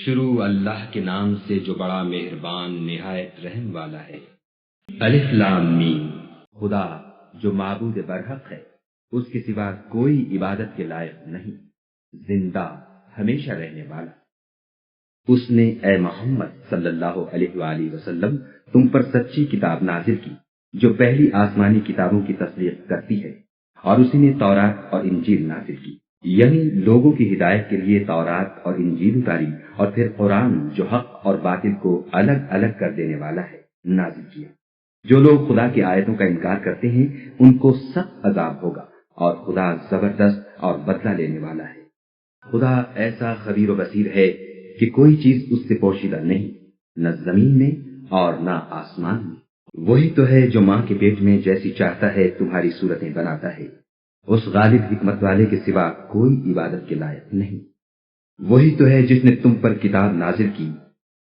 شروع اللہ کے نام سے جو بڑا مہربان نہایت رحم والا ہے۔ الف لام میم۔ خدا جو معبود برحق ہے، اس کے سوا کوئی عبادت کے لائق نہیں، زندہ ہمیشہ رہنے والا۔ اس نے اے محمد صلی اللہ علیہ وآلہ وسلم تم پر سچی کتاب نازل کی جو پہلی آسمانی کتابوں کی تصدیق کرتی ہے، اور اسی نے تورات اور انجیل نازل کی، یعنی لوگوں کی ہدایت کے لیے تورات اور انجیل اتاری، اور پھر قرآن جو حق اور باطل کو الگ الگ کر دینے والا ہے نازل کیا۔ جو لوگ خدا کی آیتوں کا انکار کرتے ہیں ان کو سخت عذاب ہوگا، اور خدا زبردست اور بدلہ لینے والا ہے۔ خدا ایسا خبیر و بصیر ہے کہ کوئی چیز اس سے پوشیدہ نہیں، نہ زمین میں اور نہ آسمان میں۔ وہی تو ہے جو ماں کے پیٹ میں جیسی چاہتا ہے تمہاری صورتیں بناتا ہے، اس غالب حکمت والے کے سوا کوئی عبادت کے لائق نہیں۔ وہی تو ہے جس نے تم پر کتاب نازل کی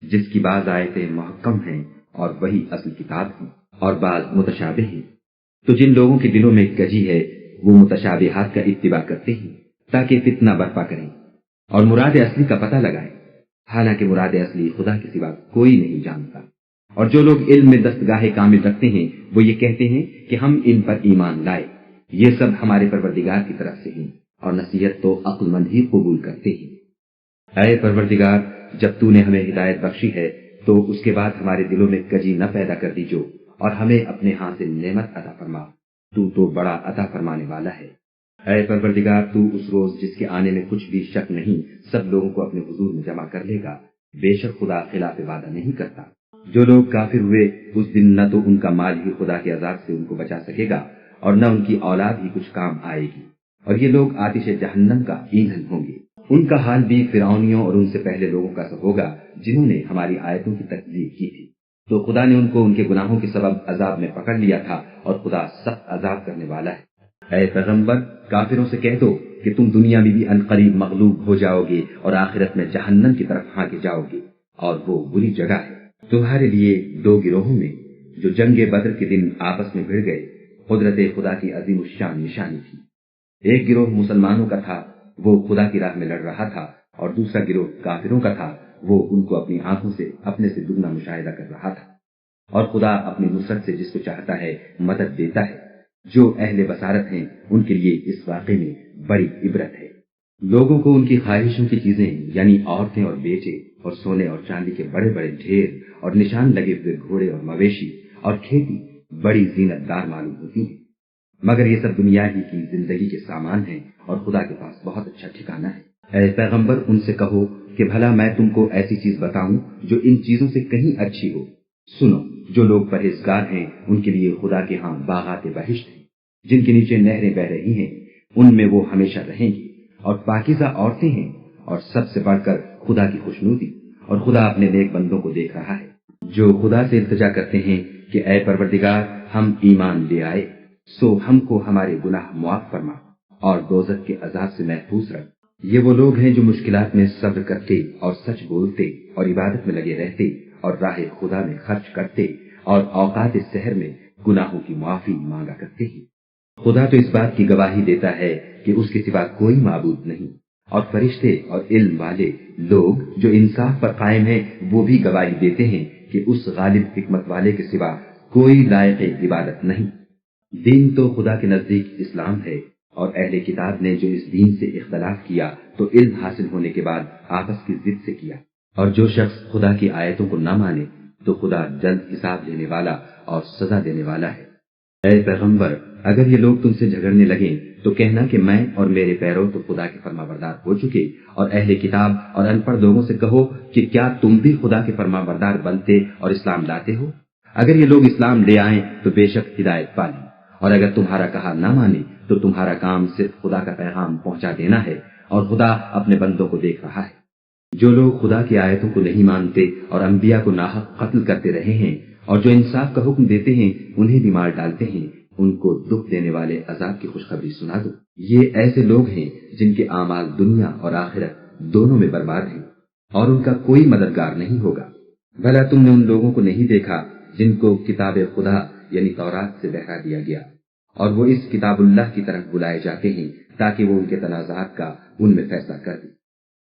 جس کی بعض آیتیں محکم ہیں اور وہی اصل کتاب ہیں، اور بعض متشابہ ہیں۔ تو جن لوگوں کے دلوں میں کجی ہے وہ متشابہات کا اتباع کرتے ہیں تاکہ فتنہ برپا کریں اور مراد اصلی کا پتہ لگائیں، حالانکہ مراد اصلی خدا کے سوا کوئی نہیں جانتا۔ اور جو لوگ علم میں دستگاہ کامل رکھتے ہیں وہ یہ کہتے ہیں کہ ہم ان پر ایمان لائے، یہ سب ہمارے پروردگار کی طرف سے ہیں، اور نصیحت تو عقل مند ہی قبول کرتے ہیں۔ اے پروردگار، جب تو نے ہمیں ہدایت بخشی ہے تو اس کے بعد ہمارے دلوں میں کجی نہ پیدا کر دیجو، اور ہمیں اپنے ہاں سے نعمت عطا فرما، تو بڑا عطا فرمانے والا ہے۔ اے پروردگار، تو اس روز جس کے آنے میں کچھ بھی شک نہیں سب لوگوں کو اپنے حضور میں جمع کر لے گا، بے شک خدا خلاف وعدہ نہیں کرتا۔ جو لوگ کافر ہوئے اس دن نہ تو ان کا مال ہی خدا کے عذاب سے ان کو بچا سکے گا اور نہ ان کی اولاد ہی کچھ کام آئے گی، اور یہ لوگ آتش جہنم کا ایندھن ہوں گے۔ ان کا حال بھی فرعونیوں اور ان سے پہلے لوگوں کا سا ہوگا جنہوں نے ہماری آیتوں کی تکذیب کی تھی، تو خدا نے ان کو ان کے گناہوں کے سبب عذاب میں پکڑ لیا تھا، اور خدا سخت عذاب کرنے والا ہے۔ اے پیغمبر، کافروں سے کہہ دو کہ تم دنیا میں بھی عنقریب مغلوب ہو جاؤ گے اور آخرت میں جہنم کی طرف ہانکے جاؤ گے، اور وہ بری جگہ ہے۔ تمہارے لیے دو گروہوں میں جو جنگ بدر کے دن آپس میں بھڑ گئے قدرت خدا کی عظیم الشان نشانی تھی۔ ایک گروہ مسلمانوں کا تھا، وہ خدا کی راہ میں لڑ رہا تھا، اور دوسرا گروہ کافروں کا تھا، وہ ان کو اپنی آنکھوں سے اپنے سے دگنا مشاہدہ کر رہا تھا۔ اور خدا اپنی نصرت سے جس کو چاہتا ہے مدد دیتا ہے۔ جو اہل بصارت ہیں ان کے لیے اس واقعے میں بڑی عبرت ہے۔ لوگوں کو ان کی خواہشوں کی چیزیں یعنی عورتیں اور بیٹے اور سونے اور چاندی کے بڑے بڑے ڈھیر اور نشان لگے ہوئے گھوڑے اور مویشی اور کھیتی بڑی زینت دار معلوم ہوتی ہیں، مگر یہ سب دنیا ہی کی زندگی کے سامان ہیں، اور خدا کے پاس بہت اچھا ٹھکانہ ہے۔ اے پیغمبر، ان سے کہو کہ بھلا میں تم کو ایسی چیز بتاؤں جو ان چیزوں سے کہیں اچھی ہو۔ سنو، جو لوگ پرہیزگار ہیں ان کے لیے خدا کے ہاں باغات بہشت ہیں جن کے نیچے نہریں بہ رہی ہیں، ان میں وہ ہمیشہ رہیں گی، اور پاکیزہ عورتیں ہیں، اور سب سے بڑھ کر خدا کی خوشنودی، اور خدا اپنے نیک بندوں کو دیکھ رہا ہے جو خدا سے التجا کرتے ہیں کہ اے پروردگار، ہم ایمان لے آئے، سو ہم کو ہمارے گناہ معاف فرما اور دوزخ کے عذاب سے محفوظ رکھ۔ یہ وہ لوگ ہیں جو مشکلات میں صبر کرتے اور سچ بولتے اور عبادت میں لگے رہتے اور راہ خدا میں خرچ کرتے اور اوقات سحر میں گناہوں کی معافی مانگا کرتے ہیں۔ خدا تو اس بات کی گواہی دیتا ہے کہ اس کے سوا کوئی معبود نہیں، اور فرشتے اور علم والے لوگ جو انصاف پر قائم ہیں وہ بھی گواہی دیتے ہیں کہ اس غالب حکمت والے کے سوا کوئی لائق عبادت نہیں۔ دین تو خدا کے نزدیک اسلام ہے، اور اہل کتاب نے جو اس دین سے اختلاف کیا تو علم حاصل ہونے کے بعد آپس کی ضد سے کیا، اور جو شخص خدا کی آیتوں کو نہ مانے تو خدا جلد حساب لینے والا اور سزا دینے والا ہے۔ اے پیغمبر، اگر یہ لوگ تم سے جھگڑنے لگیں تو کہنا کہ میں اور میرے پیرو تو خدا کے فرما بردار ہو چکے، اور اہل کتاب اور ان پڑھ لوگوں سے کہو کہ کیا تم بھی خدا کے فرما بردار بنتے اور اسلام لاتے ہو؟ اگر یہ لوگ اسلام لے آئیں تو بے شک ہدایت پالی، اور اگر تمہارا کہا نہ مانے تو تمہارا کام صرف خدا کا پیغام پہنچا دینا ہے، اور خدا اپنے بندوں کو دیکھ رہا ہے۔ جو لوگ خدا کی آیتوں کو نہیں مانتے اور انبیاء کو ناحق قتل کرتے رہے ہیں، اور جو انصاف کا حکم دیتے ہیں انہیں بھی مار ڈالتے ہیں، ان کو دکھ دینے والے عذاب کی خوشخبری سنا دو۔ یہ ایسے لوگ ہیں جن کے اعمال دنیا اور آخرت دونوں میں برباد ہیں، اور ان کا کوئی مددگار نہیں ہوگا۔ بھلا تم نے ان لوگوں کو نہیں دیکھا جن کو کتاب خدا یعنی تورات سے بہرا دیا گیا، اور وہ اس کتاب اللہ کی طرف بلائے جاتے ہیں تاکہ وہ ان کے تنازعات کا ان میں فیصلہ کر دے۔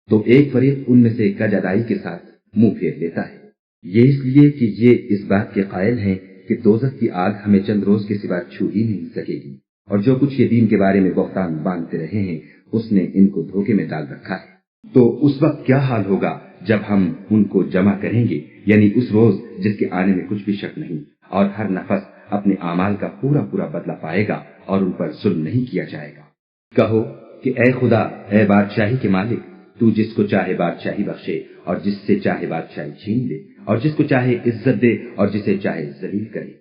تو ایک فریق ان میں سے کج ادائی کے ساتھ منہ پھیر لیتا ہے، یہ اس لیے کہ یہ اس بات کے قائل ہیں کہ دوزخ کی آگ ہمیں چند روز کے سوا چھو ہی نہیں سکے گی، اور جو کچھ یہ دین کے بارے میں بہتان باندھتے رہے ہیں اس نے ان کو دھوکے میں ڈال رکھا ہے۔ تو اس وقت کیا حال ہوگا جب ہم ان کو جمع کریں گے، یعنی اس روز جس کے آنے میں کچھ بھی شک نہیں، اور ہر نفس اپنے اعمال کا پورا پورا بدلہ پائے گا اور ان پر ظلم نہیں کیا جائے گا۔ کہو کہ اے خدا، اے بادشاہی کے مالک، تو جس کو چاہے بادشاہی بخشے اور جس سے چاہے بادشاہی چھین لے، اور جس کو چاہے عزت دے اور جسے چاہے ذلیل کرے۔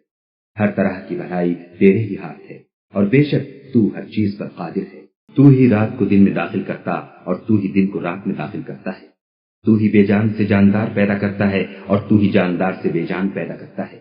ہر طرح کی بھلائی تیرے ہی ہاتھ ہے، اور بے شک تو ہر چیز پر قادر ہے۔ تو ہی رات کو دن میں داخل کرتا اور تو ہی دن کو رات میں داخل کرتا ہے۔ تو ہی بے جان سے جاندار پیدا کرتا ہے اور تو ہی جاندار سے بے جان پیدا کرتا ہے،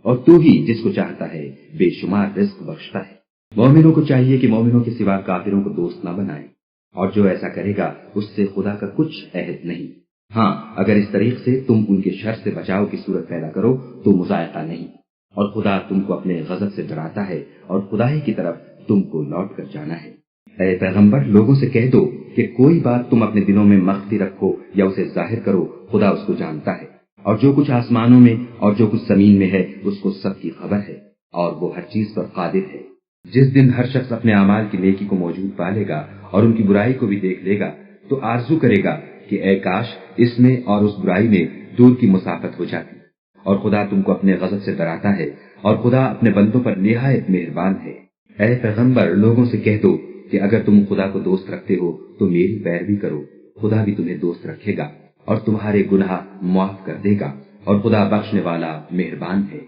اور تو ہی جس کو چاہتا ہے بے شمار رزق بخشتا ہے۔ مومنوں کو چاہیے کہ مومنوں کے سوا کافروں کو دوست نہ بنائیں، اور جو ایسا کرے گا اس سے خدا کا کچھ عہد نہیں۔ ہاں، اگر اس طریق سے تم ان کے شر سے بچاؤ کی صورت پیدا کرو تو مذائقہ نہیں، اور خدا تم کو اپنے غضب سے ڈراتا ہے اور خدا ہی کی طرف تم کو لوٹ کر جانا ہے۔ اے پیغمبر، لوگوں سے کہہ دو کہ کوئی بات تم اپنے دلوں میں مخفی رکھو یا اسے ظاہر کرو، خدا اس کو جانتا ہے، اور جو کچھ آسمانوں میں اور جو کچھ زمین میں ہے اس کو سب کی خبر ہے، اور وہ ہر چیز پر قادر ہے۔ جس دن ہر شخص اپنے اعمال کی نیکی کو موجود پا لے گا اور ان کی برائی کو بھی دیکھ لے گا تو آرزو کرے گا کہ اے کاش اس میں اور اس برائی میں دور کی مسافت ہو جاتی۔ اور خدا تم کو اپنے غضب سے ڈراتا ہے، اور خدا اپنے بندوں پر نہایت مہربان ہے۔ اے پیغمبر، لوگوں سے کہہ دو کہ اگر تم خدا کو دوست رکھتے ہو تو میری پیروی کرو، خدا بھی تمہیں دوست رکھے گا اور تمہارے گناہ معاف کر دے گا، اور خدا بخشنے والا مہربان ہے۔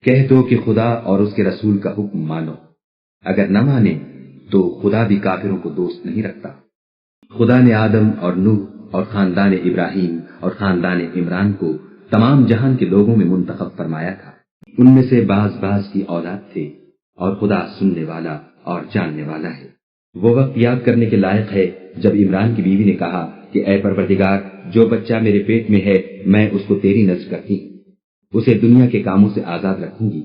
کہہ دو کہ خدا اور اس کے رسول کا حکم مانو، اگر نہ مانے تو خدا بھی کافروں کو دوست نہیں رکھتا۔ خدا نے آدم اور نوح اور خاندان ابراہیم اور خاندان عمران کو تمام جہان کے لوگوں میں منتخب فرمایا تھا، ان میں سے بعض کی اولاد تھے، اور خدا سننے والا اور جاننے والا ہے۔ وہ وقت یاد کرنے کے لائق ہے جب عمران کی بیوی نے کہا کہ اے پروردگار، جو بچہ میرے پیٹ میں ہے میں اس کو تیری نذر کرتی ہوں، اسے دنیا کے کاموں سے آزاد رکھوں گی،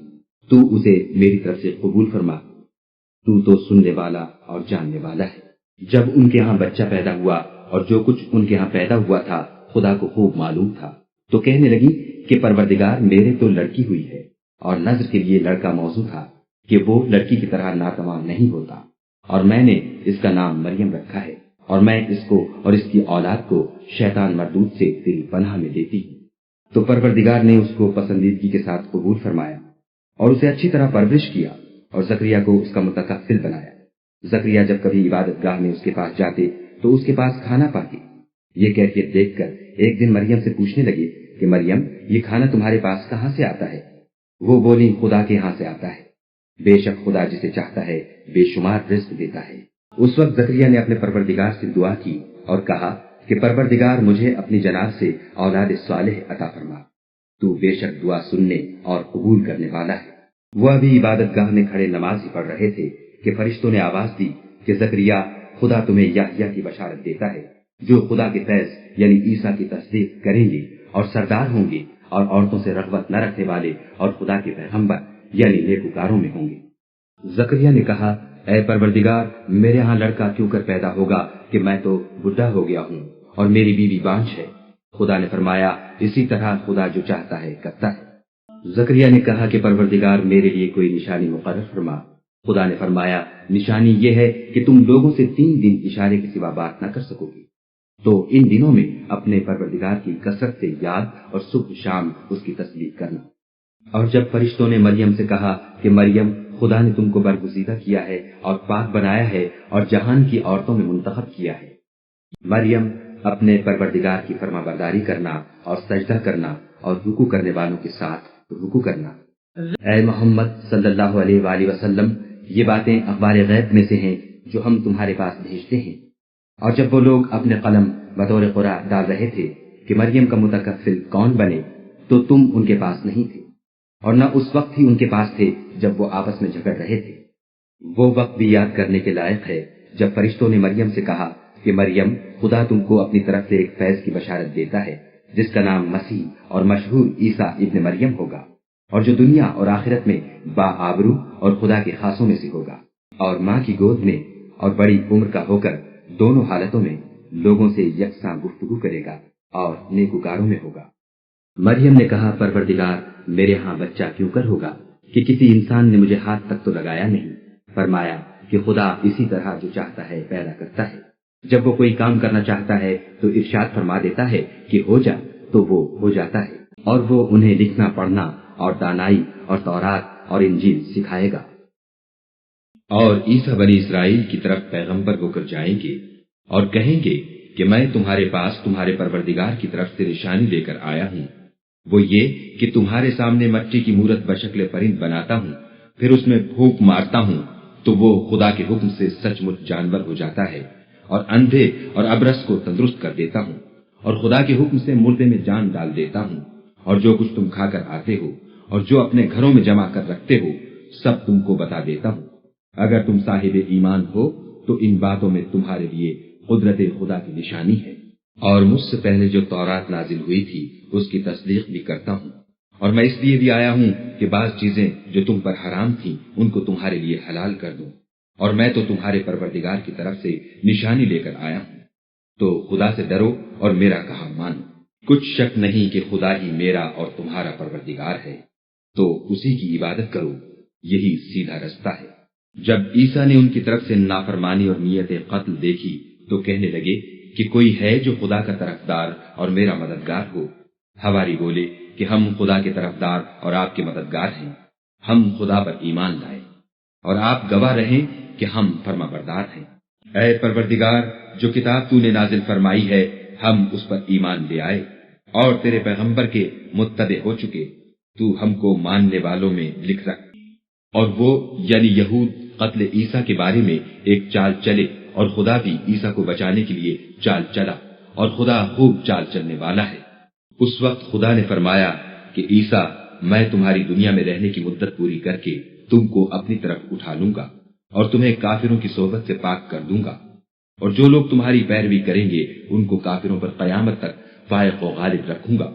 تو اسے میری طرف سے قبول فرما، تو سننے والا اور جاننے والا ہے۔ جب ان کے ہاں بچہ پیدا ہوا اور جو کچھ ان کے ہاں پیدا ہوا تھا خدا کو خوب معلوم تھا، تو کہنے لگی کہ پروردگار، میرے تو لڑکی ہوئی ہے، اور نذر کے لیے لڑکا موضوع تھا کہ وہ لڑکی کی طرح ناتمام نہیں ہوتا، اور میں نے اس کا نام مریم رکھا ہے، اور میں اس کو اور اس کی اولاد کو شیطان مردود سے تیری پناہ میں دیتی ہوں۔ تو پروردگار نے اس کو پسندیدگی کے ساتھ قبول فرمایا اور اسے اچھی طرح پرورش کیا، اور زکریا کو اس کا متکفل بنایا۔ زکریا جب کبھی عبادت گاہ میں اس کے پاس جاتے تو اس کے پاس کھانا پاتے۔ یہ کیفیت دیکھ کر ایک دن مریم سے پوچھنے لگے کہ مریم، یہ کھانا تمہارے پاس کہاں سے آتا ہے؟ وہ بولی، خدا کے ہاں سے آتا ہے، بے شک خدا جسے چاہتا ہے بے شمار رزق دیتا ہے۔ اس وقت زکریا نے اپنے پروردگار سے دعا کی اور کہا کہ پروردگار، مجھے اپنی جناب سے اولاد صالح عطا فرما، تو بے شک دعا سننے اور قبول کرنے والا ہے۔ وہ ابھی عبادت گاہ میں کھڑے نماز ہی پڑھ رہے تھے کہ فرشتوں نے آواز دی کہ زکریا، خدا تمہیں یحییٰ کی بشارت دیتا ہے، جو خدا کے فیض یعنی عیسیٰ کی تصدیق کریں گے اور سردار ہوں گے، اور عورتوں سے رغبت نہ رکھنے والے اور خدا کے پیغمبر یعنی نیکوکاروں میں ہوں گے۔ زکریا نے کہا، اے پروردگار، میرے ہاں لڑکا کیوں کر پیدا ہوگا کہ میں تو بڈھا ہو گیا ہوں اور میری بیوی بانجھ ہے۔ خدا نے فرمایا، اسی طرح خدا جو چاہتا ہے کرتا ہے۔ زکریا نے کہا کہ پروردگار، میرے لیے کوئی نشانی مقرر فرما۔ خدا نے فرمایا، نشانی یہ ہے کہ تم لوگوں سے 3 دن اشارے کے سوا بات نہ کر سکو گی، تو ان دنوں میں اپنے پروردگار کی کثرت سے یاد اور صبح شام اس کی تسبیح کرنا۔ اور جب فرشتوں نے مریم سے کہا کہ مریم، خدا نے تم کو برگزیدہ کیا ہے اور پاک بنایا ہے اور جہان کی عورتوں میں منتخب کیا ہے، مریم اپنے پروردگار کی فرما برداری کرنا اور سجدہ کرنا اور رکوع کرنے والوں کے ساتھ رکوع کرنا۔ اے محمد صلی اللہ علیہ وآلہ وسلم، یہ باتیں اخبار غیب میں سے ہیں جو ہم تمہارے پاس بھیجتے ہیں۔ اور جب وہ لوگ اپنے قلم بطور قرآ ڈال رہے تھے کہ مریم کا متکفل کون بنے، تو تم ان کے پاس نہیں تھے، اور نہ اس وقت ہی ان کے پاس تھے جب وہ آپس میں جھگڑ رہے تھے۔ وہ وقت بھی یاد کرنے کے لائق ہے جب فرشتوں نے مریم سے کہا کہ مریم، خدا تم کو اپنی طرف سے ایک فیض کی بشارت دیتا ہے جس کا نام مسیح اور مشہور عیسیٰ ابن مریم ہوگا، اور جو دنیا اور آخرت میں باآبرو اور خدا کے خاصوں میں سے ہوگا، اور ماں کی گود میں اور بڑی عمر کا ہو کر دونوں حالتوں میں لوگوں سے یکساں گفتگو کرے گا اور نیکوکاروں میں ہوگا۔ مریم نے کہا، پروردگار، میرے ہاں بچہ کیوں کر ہوگا کہ کسی انسان نے مجھے ہاتھ تک تو لگایا نہیں۔ فرمایا کہ خدا اسی طرح جو چاہتا ہے پیدا کرتا ہے، جب وہ کوئی کام کرنا چاہتا ہے تو ارشاد فرما دیتا ہے کہ ہو جا، تو وہ ہو جاتا ہے، اور وہ انہیں لکھنا پڑھنا اور دانائی اور تورات اور انجیل سکھائے گا۔ اور عیسیٰ بنی اسرائیل کی طرف پیغمبر ہو کر جائیں گے اور کہیں گے کہ میں تمہارے پاس تمہارے پروردگار کی طرف سے نشانی لے کر آیا ہوں، وہ یہ کہ تمہارے سامنے مٹی کی مورت بشکل پرند بناتا ہوں، پھر اس میں پھونک مارتا ہوں تو وہ خدا کے حکم سے سچ مچ جانور ہو جاتا ہے، اور اندھے اور ابرص کو تندرست کر دیتا ہوں، اور خدا کے حکم سے مردے میں جان ڈال دیتا ہوں، اور جو کچھ تم کھا کر آتے ہو اور جو اپنے گھروں میں جمع کر رکھتے ہو سب تم کو بتا دیتا ہوں۔ اگر تم صاحب ایمان ہو تو ان باتوں میں تمہارے لیے قدرت خدا کی نشانی ہے، اور مجھ سے پہلے جو تورات نازل ہوئی تھی اس کی تصدیق بھی کرتا ہوں، اور میں اس لیے بھی آیا ہوں کہ بعض چیزیں جو تم پر حرام تھیں ان کو تمہارے لیے حلال کر دوں، اور میں تو تمہارے پروردگار کی طرف سے نشانی لے کر آیا ہوں، تو خدا سے ڈرو اور میرا کہا مانو۔ کچھ شک نہیں کہ خدا ہی میرا اور تمہارا پروردگار ہے، تو اسی کی عبادت کرو، یہی سیدھا رستہ ہے۔ جب عیسیٰ نے ان کی طرف سے نافرمانی اور نیت قتل دیکھی تو کہنے لگے کہ کوئی ہے جو خدا کا طرفدار اور میرا مددگار ہو؟ حواری بولے کہ ہم خدا کے طرفدار اور آپ کے مددگار ہیں، ہم خدا پر ایمان لائے اور آپ گواہ رہیں کہ ہم فرما بردار ہیں۔ اے پروردگار، جو کتاب تو نے نازل فرمائی ہے ہم اس پر ایمان لے آئے اور تیرے پیغمبر کے متبع ہو چکے، تو ہم کو ماننے والوں میں لکھ رکھ۔ اور وہ یعنی یہود قتل عیسیٰ کے بارے میں ایک چال چلے، اور خدا بھی عیسیٰ کو بچانے کے لیے چال چلا، اور خدا خوب چال چلنے والا ہے۔ اس وقت خدا نے فرمایا کہ عیسیٰ، میں تمہاری دنیا میں رہنے کی مدت پوری کر کے تم کو اپنی طرف اٹھا لوں گا اور تمہیں کافروں کی صحبت سے پاک کر دوں گا، اور جو لوگ تمہاری پیروی کریں گے ان کو کافروں پر قیامت تک فائق و غالب رکھوں گا۔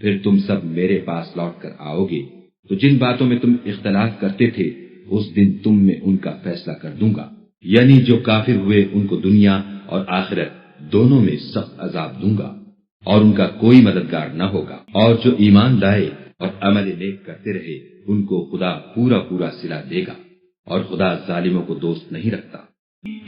پھر تم سب میرے پاس لوٹ کر آؤ گے، تو جن باتوں میں تم اختلاف کرتے تھے اس دن تم میں ان کا فیصلہ کر دوں گا، یعنی جو کافر ہوئے ان کو دنیا اور آخرت دونوں میں سخت عذاب دوں گا، اور ان کا کوئی مددگار نہ ہوگا۔ اور جو ایمان لائے اور عمل نیک کرتے رہے ان کو خدا پورا پورا صلہ دے گا، اور خدا ظالموں کو دوست نہیں رکھتا۔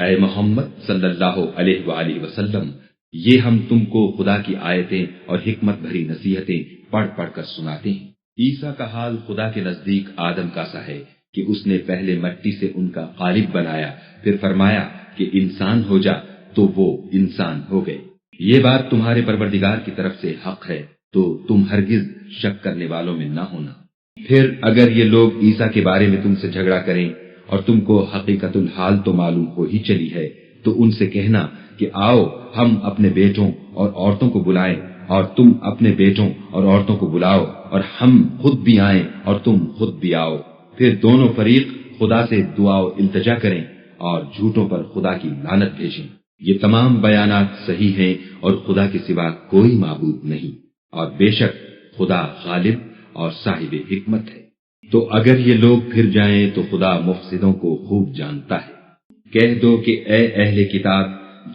اے محمد صلی اللہ علیہ وآلہ وسلم، یہ ہم تم کو خدا کی آیتیں اور حکمت بھری نصیحتیں پڑھ پڑھ کر سناتے ہیں۔ عیسیٰ کا حال خدا کے نزدیک آدم کا سا ہے کہ اس نے پہلے مٹی سے ان کا قالب بنایا، پھر فرمایا کہ انسان ہو جا، تو وہ انسان ہو گئے۔ یہ بات تمہارے پروردگار کی طرف سے حق ہے، تو تم ہرگز شک کرنے والوں میں نہ ہونا۔ پھر اگر یہ لوگ عیسیٰ کے بارے میں تم سے جھگڑا کریں اور تم کو حقیقت الحال تو معلوم ہو ہی چلی ہے، تو ان سے کہنا کہ آؤ ہم اپنے بیٹوں اور عورتوں کو بلائیں، اور تم اپنے بیٹوں اور عورتوں کو بلاؤ، اور ہم خود بھی آئیں اور تم خود بھی آؤ، پھر دونوں فریق خدا سے دعا و التجا کریں اور جھوٹوں پر خدا کی لعنت بھیجیں۔ یہ تمام بیانات صحیح ہیں اور خدا کے سوا کوئی معبود نہیں، اور بے شک خدا غالب اور صاحب حکمت ہے۔ تو اگر یہ لوگ پھر جائیں تو خدا مفسدوں کو خوب جانتا ہے۔ کہہ دو کہ اے اہل کتاب،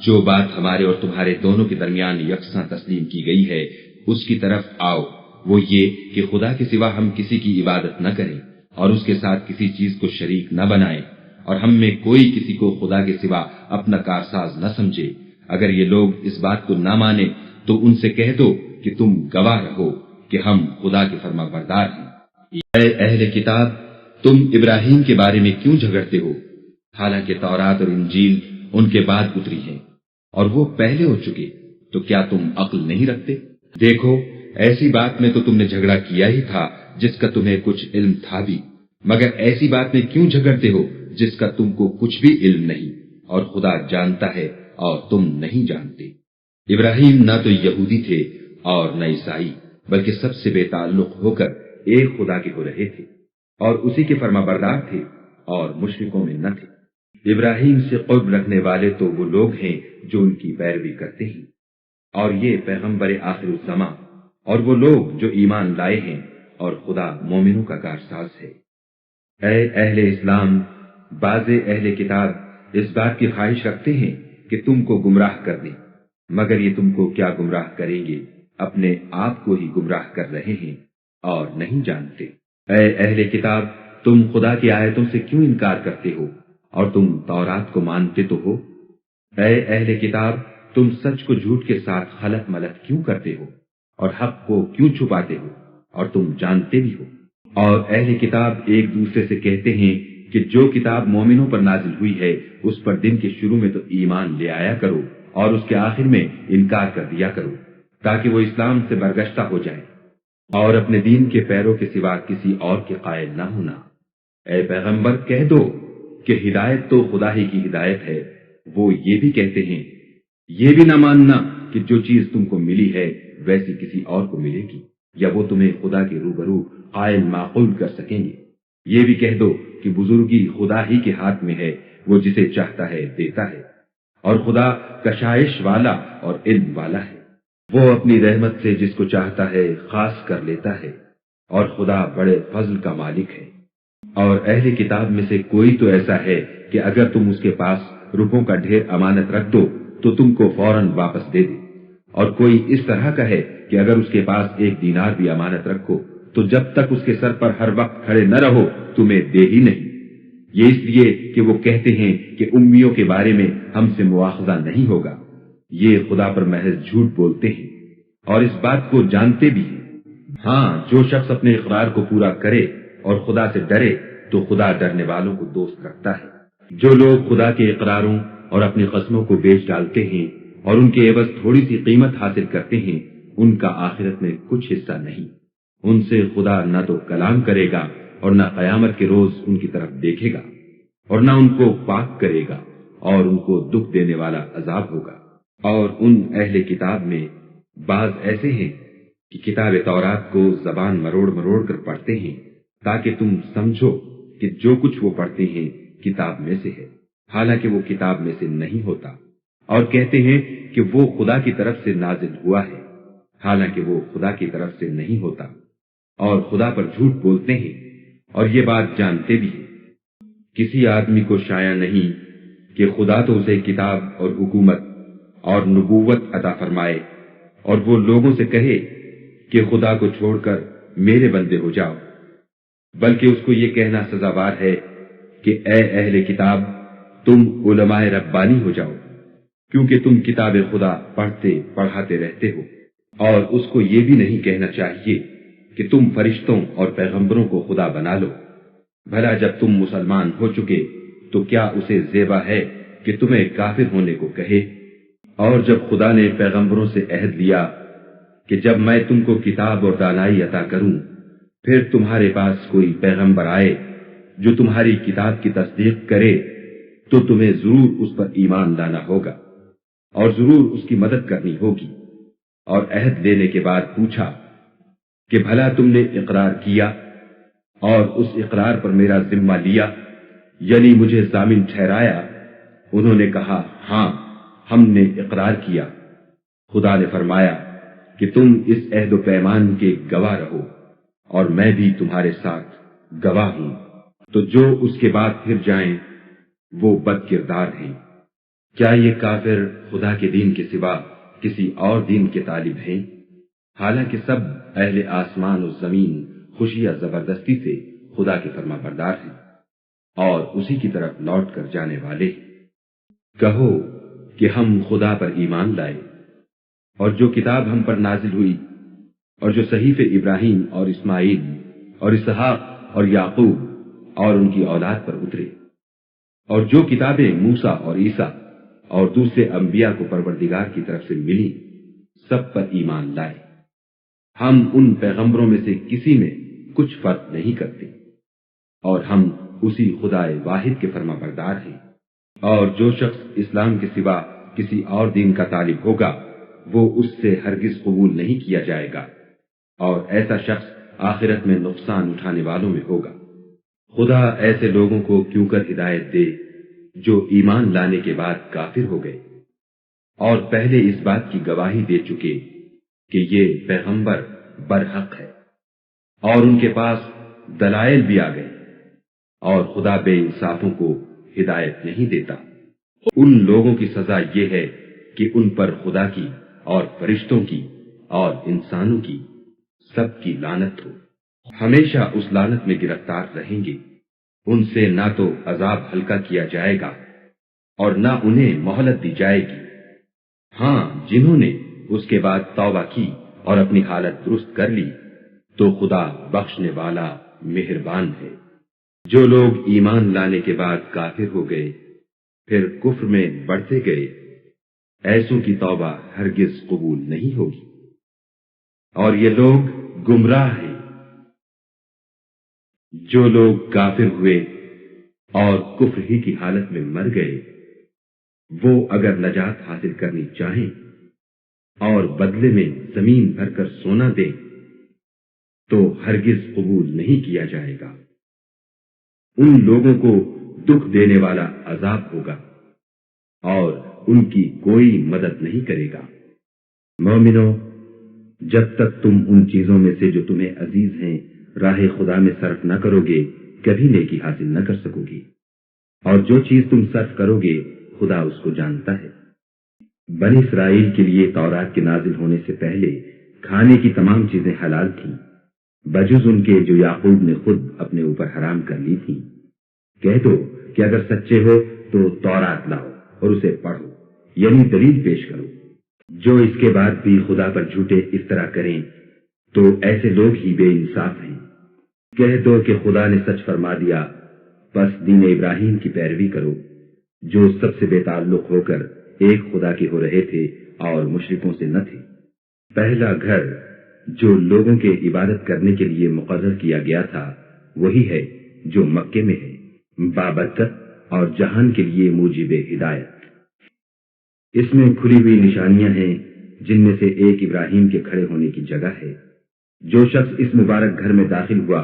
جو بات ہمارے اور تمہارے دونوں کے درمیان یکساں تسلیم کی گئی ہے اس کی طرف آؤ، وہ یہ کہ خدا کے سوا ہم کسی کی عبادت نہ کریں اور اس کے ساتھ کسی چیز کو شریک نہ بنائیں، اور ہم میں کوئی کسی کو خدا کے سوا اپنا کارساز نہ سمجھے۔ اگر یہ لوگ اس بات کو نہ مانیں تو ان سے کہہ دو کہ تم گواہ رہو کہ ہم خدا کے فرما بردار ہیں۔ اے اہل کتاب، تم ابراہیم کے بارے میں کیوں جھگڑتے ہو، حالانکہ تورات اور انجیل ان کے بعد اتری ہیں اور وہ پہلے ہو چکے، تو کیا تم عقل نہیں رکھتے؟ دیکھو، ایسی بات میں تو تم نے جھگڑا کیا ہی تھا جس کا تمہیں کچھ علم تھا بھی، مگر ایسی بات میں کیوں جھگڑتے ہو جس کا تم کو کچھ بھی علم نہیں، اور خدا جانتا ہے اور تم نہیں جانتے۔ ابراہیم نہ تو یہودی تھے اور نہ عیسائی، بلکہ سب سے بے تعلق ہو کر ایک خدا کے ہو رہے تھے، اور اسی کے فرما بردار تھے اور مشرکوں میں نہ تھے۔ ابراہیم سے قرب رکھنے والے تو وہ لوگ ہیں جو ان کی پیروی کرتے ہیں، اور یہ پیغمبر آخر الزماں اور وہ لوگ جو ایمان لائے ہیں، اور خدا مومنوں کا کارساز ہے۔ اے اہل اسلام، بعض اہل کتاب اس بات کی خواہش رکھتے ہیں کہ تم کو گمراہ کر دیں، مگر یہ تم کو کیا گمراہ کریں گے، اپنے آپ کو ہی گمراہ کر رہے ہیں اور نہیں جانتے۔ اے اہل کتاب، تم خدا کی آیتوں سے کیوں انکار کرتے ہو اور تم تورات کو مانتے تو ہو؟ اے اہل کتاب، تم سچ کو جھوٹ کے ساتھ خلط ملط کیوں کرتے ہو اور حق کو کیوں چھپاتے ہو اور تم جانتے بھی ہو؟ اور اہل کتاب ایک دوسرے سے کہتے ہیں کہ جو کتاب مومنوں پر نازل ہوئی ہے اس پر دن کے شروع میں تو ایمان لے آیا کرو اور اس کے آخر میں انکار کر دیا کرو، تاکہ وہ اسلام سے برگشتہ ہو جائیں اور اپنے دین کے پیروں کے سوا کسی اور کے قائل نہ ہونا۔ اے پیغمبر، کہہ دو کہ ہدایت تو خدا ہی کی ہدایت ہے۔ وہ یہ بھی کہتے ہیں، یہ بھی نہ ماننا کہ جو چیز تم کو ملی ہے ویسی کسی اور کو ملے گی، یا وہ تمہیں خدا کے روبرو قائل معقول کر سکیں گے۔ یہ بھی کہہ دو کہ بزرگی خدا ہی کے ہاتھ میں ہے، وہ جسے چاہتا ہے دیتا ہے، اور خدا کشائش والا اور علم والا ہے۔ وہ اپنی رحمت سے جس کو چاہتا ہے خاص کر لیتا ہے، اور خدا بڑے فضل کا مالک ہے۔ اور اہل کتاب میں سے کوئی تو ایسا ہے کہ اگر تم اس کے پاس روپوں کا ڈھیر امانت رکھ دو تو تم کو فوراً واپس دے دے، اور کوئی اس طرح کا ہے کہ اگر اس کے پاس 1 دینار بھی امانت رکھو تو جب تک اس کے سر پر ہر وقت کھڑے نہ رہو تمہیں دے ہی نہیں۔ یہ اس لیے کہ وہ کہتے ہیں کہ امیوں کے بارے میں ہم سے مواخذہ نہیں ہوگا۔ یہ خدا پر محض جھوٹ بولتے ہیں اور اس بات کو جانتے بھی ہیں۔ ہاں، جو شخص اپنے اقرار کو پورا کرے اور خدا سے ڈرے تو خدا ڈرنے والوں کو دوست رکھتا ہے۔ جو لوگ خدا کے اقراروں اور اپنی قسموں کو بیچ ڈالتے ہیں اور ان کے عوض تھوڑی سی قیمت حاصل کرتے ہیں، ان کا آخرت میں کچھ حصہ نہیں۔ ان سے خدا نہ تو کلام کرے گا اور نہ قیامت کے روز ان کی طرف دیکھے گا، اور نہ ان کو پاک کرے گا، اور ان کو دکھ دینے والا عذاب ہوگا۔ اور ان اہل کتاب میں بعض ایسے ہیں کہ کتاب تورات کو زبان مروڑ مروڑ کر پڑھتے ہیں تاکہ تم سمجھو کہ جو کچھ وہ پڑھتے ہیں کتاب میں سے ہے، حالانکہ وہ کتاب میں سے نہیں ہوتا، اور کہتے ہیں کہ وہ خدا کی طرف سے نازل ہوا ہے، حالانکہ وہ خدا کی طرف سے نہیں ہوتا، اور خدا پر جھوٹ بولتے ہیں اور یہ بات جانتے بھی ہیں۔ کسی آدمی کو شایع نہیں کہ خدا تو اسے کتاب اور حکومت اور نبوت عطا فرمائے اور وہ لوگوں سے کہے کہ خدا کو چھوڑ کر میرے بندے ہو جاؤ، بلکہ اس کو یہ کہنا سزاوار ہے کہ اے اہل کتاب، تم علماء ربانی ہو جاؤ، کیونکہ تم کتاب خدا پڑھتے پڑھاتے رہتے ہو۔ اور اس کو یہ بھی نہیں کہنا چاہیے کہ تم فرشتوں اور پیغمبروں کو خدا بنا لو۔ بھلا جب تم مسلمان ہو چکے تو کیا اسے زیبا ہے کہ تمہیں کافر ہونے کو کہے؟ اور جب خدا نے پیغمبروں سے عہد لیا کہ جب میں تم کو کتاب اور دانائی عطا کروں، پھر تمہارے پاس کوئی پیغمبر آئے جو تمہاری کتاب کی تصدیق کرے تو تمہیں ضرور اس پر ایمان لانا ہوگا اور ضرور اس کی مدد کرنی ہوگی۔ اور عہد لینے کے بعد پوچھا کہ بھلا تم نے اقرار کیا اور اس اقرار پر میرا ذمہ لیا، یعنی مجھے ضامن ٹھہرایا؟ انہوں نے کہا، ہاں، ہم نے اقرار کیا۔ خدا نے فرمایا کہ تم اس عہد و پیمان کے گواہ رہو اور میں بھی تمہارے ساتھ گواہ ہوں۔ تو جو اس کے بعد پھر جائیں وہ بد کردار ہیں۔ کیا یہ کافر خدا کے دین کے سوا کسی اور دین کے طالب ہیں؟ حالانکہ سب اہل آسمان و زمین خوشی یا زبردستی سے خدا کے فرما بردار ہیں اور اسی کی طرف لوٹ کر جانے والے ہیں۔ کہو کہ ہم خدا پر ایمان لائے اور جو کتاب ہم پر نازل ہوئی اور جو صحیفے ابراہیم اور اسماعیل اور اسحاق اور یعقوب اور ان کی اولاد پر اترے، اور جو کتابیں موسیٰ اور عیسیٰ اور دوسرے انبیاء کو پروردگار کی طرف سے ملی، سب پر ایمان لائے۔ ہم ان پیغمبروں میں سے کسی میں کچھ فرق نہیں کرتے، اور ہم اسی خدا واحد کے فرما بردار ہیں۔ اور جو شخص اسلام کے سوا کسی اور دین کا طالب ہوگا وہ اس سے ہرگز قبول نہیں کیا جائے گا، اور ایسا شخص آخرت میں نقصان اٹھانے والوں میں ہوگا۔ خدا ایسے لوگوں کو کیوں کر ہدایت دے جو ایمان لانے کے بعد کافر ہو گئے اور پہلے اس بات کی گواہی دے چکے کہ یہ پیغمبر برحق ہے، اور ان کے پاس دلائل بھی آ گئے، اور خدا بے انصافوں کو ہدایت نہیں دیتا۔ ان لوگوں کی سزا یہ ہے کہ ان پر خدا کی اور فرشتوں کی اور انسانوں کی سب کی لعنت ہو، ہمیشہ اس لعنت میں گرفتار رہیں گے۔ ان سے نہ تو عذاب ہلکا کیا جائے گا اور نہ انہیں مہلت دی جائے گی۔ ہاں، جنہوں نے اس کے بعد توبہ کی اور اپنی حالت درست کر لی تو خدا بخشنے والا مہربان ہے۔ جو لوگ ایمان لانے کے بعد کافر ہو گئے پھر کفر میں بڑھتے گئے، ایسوں کی توبہ ہرگز قبول نہیں ہوگی، اور یہ لوگ گمراہ ہیں۔ جو لوگ کافر ہوئے اور کفر ہی کی حالت میں مر گئے، وہ اگر نجات حاصل کرنی چاہیں اور بدلے میں زمین بھر کر سونا دیں تو ہرگز قبول نہیں کیا جائے گا۔ ان لوگوں کو دکھ دینے والا عذاب ہوگا اور ان کی کوئی مدد نہیں کرے گا۔ مومنو، جب تک تم ان چیزوں میں سے جو تمہیں عزیز ہیں راہ خدا میں صرف نہ کرو گے کبھی نیکی حاصل نہ کر سکو گی، اور جو چیز تم صرف کرو گے خدا اس کو جانتا ہے۔ بنی اسرائیل کے لیے تورات کے نازل ہونے سے پہلے کھانے کی تمام چیزیں حلال تھیں بجز ان کے جو یعقوب نے خود اپنے اوپر حرام کر لی تھیں۔ کہہ دو کہ اگر سچے ہو تو تورات لاؤ اور اسے پڑھو، یعنی دلیل پیش کرو۔ جو اس کے بعد بھی خدا پر جھوٹے افطرا کریں تو ایسے لوگ ہی بے انصاف ہیں۔ کہہ دو کہ خدا نے سچ فرما دیا، پس دین ابراہیم کی پیروی کرو، جو سب سے بے تعلق ہو کر ایک خدا کے ہو رہے تھے اور مشرکوں سے نہ تھے۔ پہلا گھر جو لوگوں کے عبادت کرنے کے لیے مقرر کیا گیا تھا وہی ہے جو مکے میں ہے، بابرکت اور جہان کے لیے موجب ہدایت۔ اس میں کھلی ہوئی نشانیاں ہیں جن میں سے ایک ابراہیم کے کھڑے ہونے کی جگہ ہے۔ جو شخص اس مبارک گھر میں داخل ہوا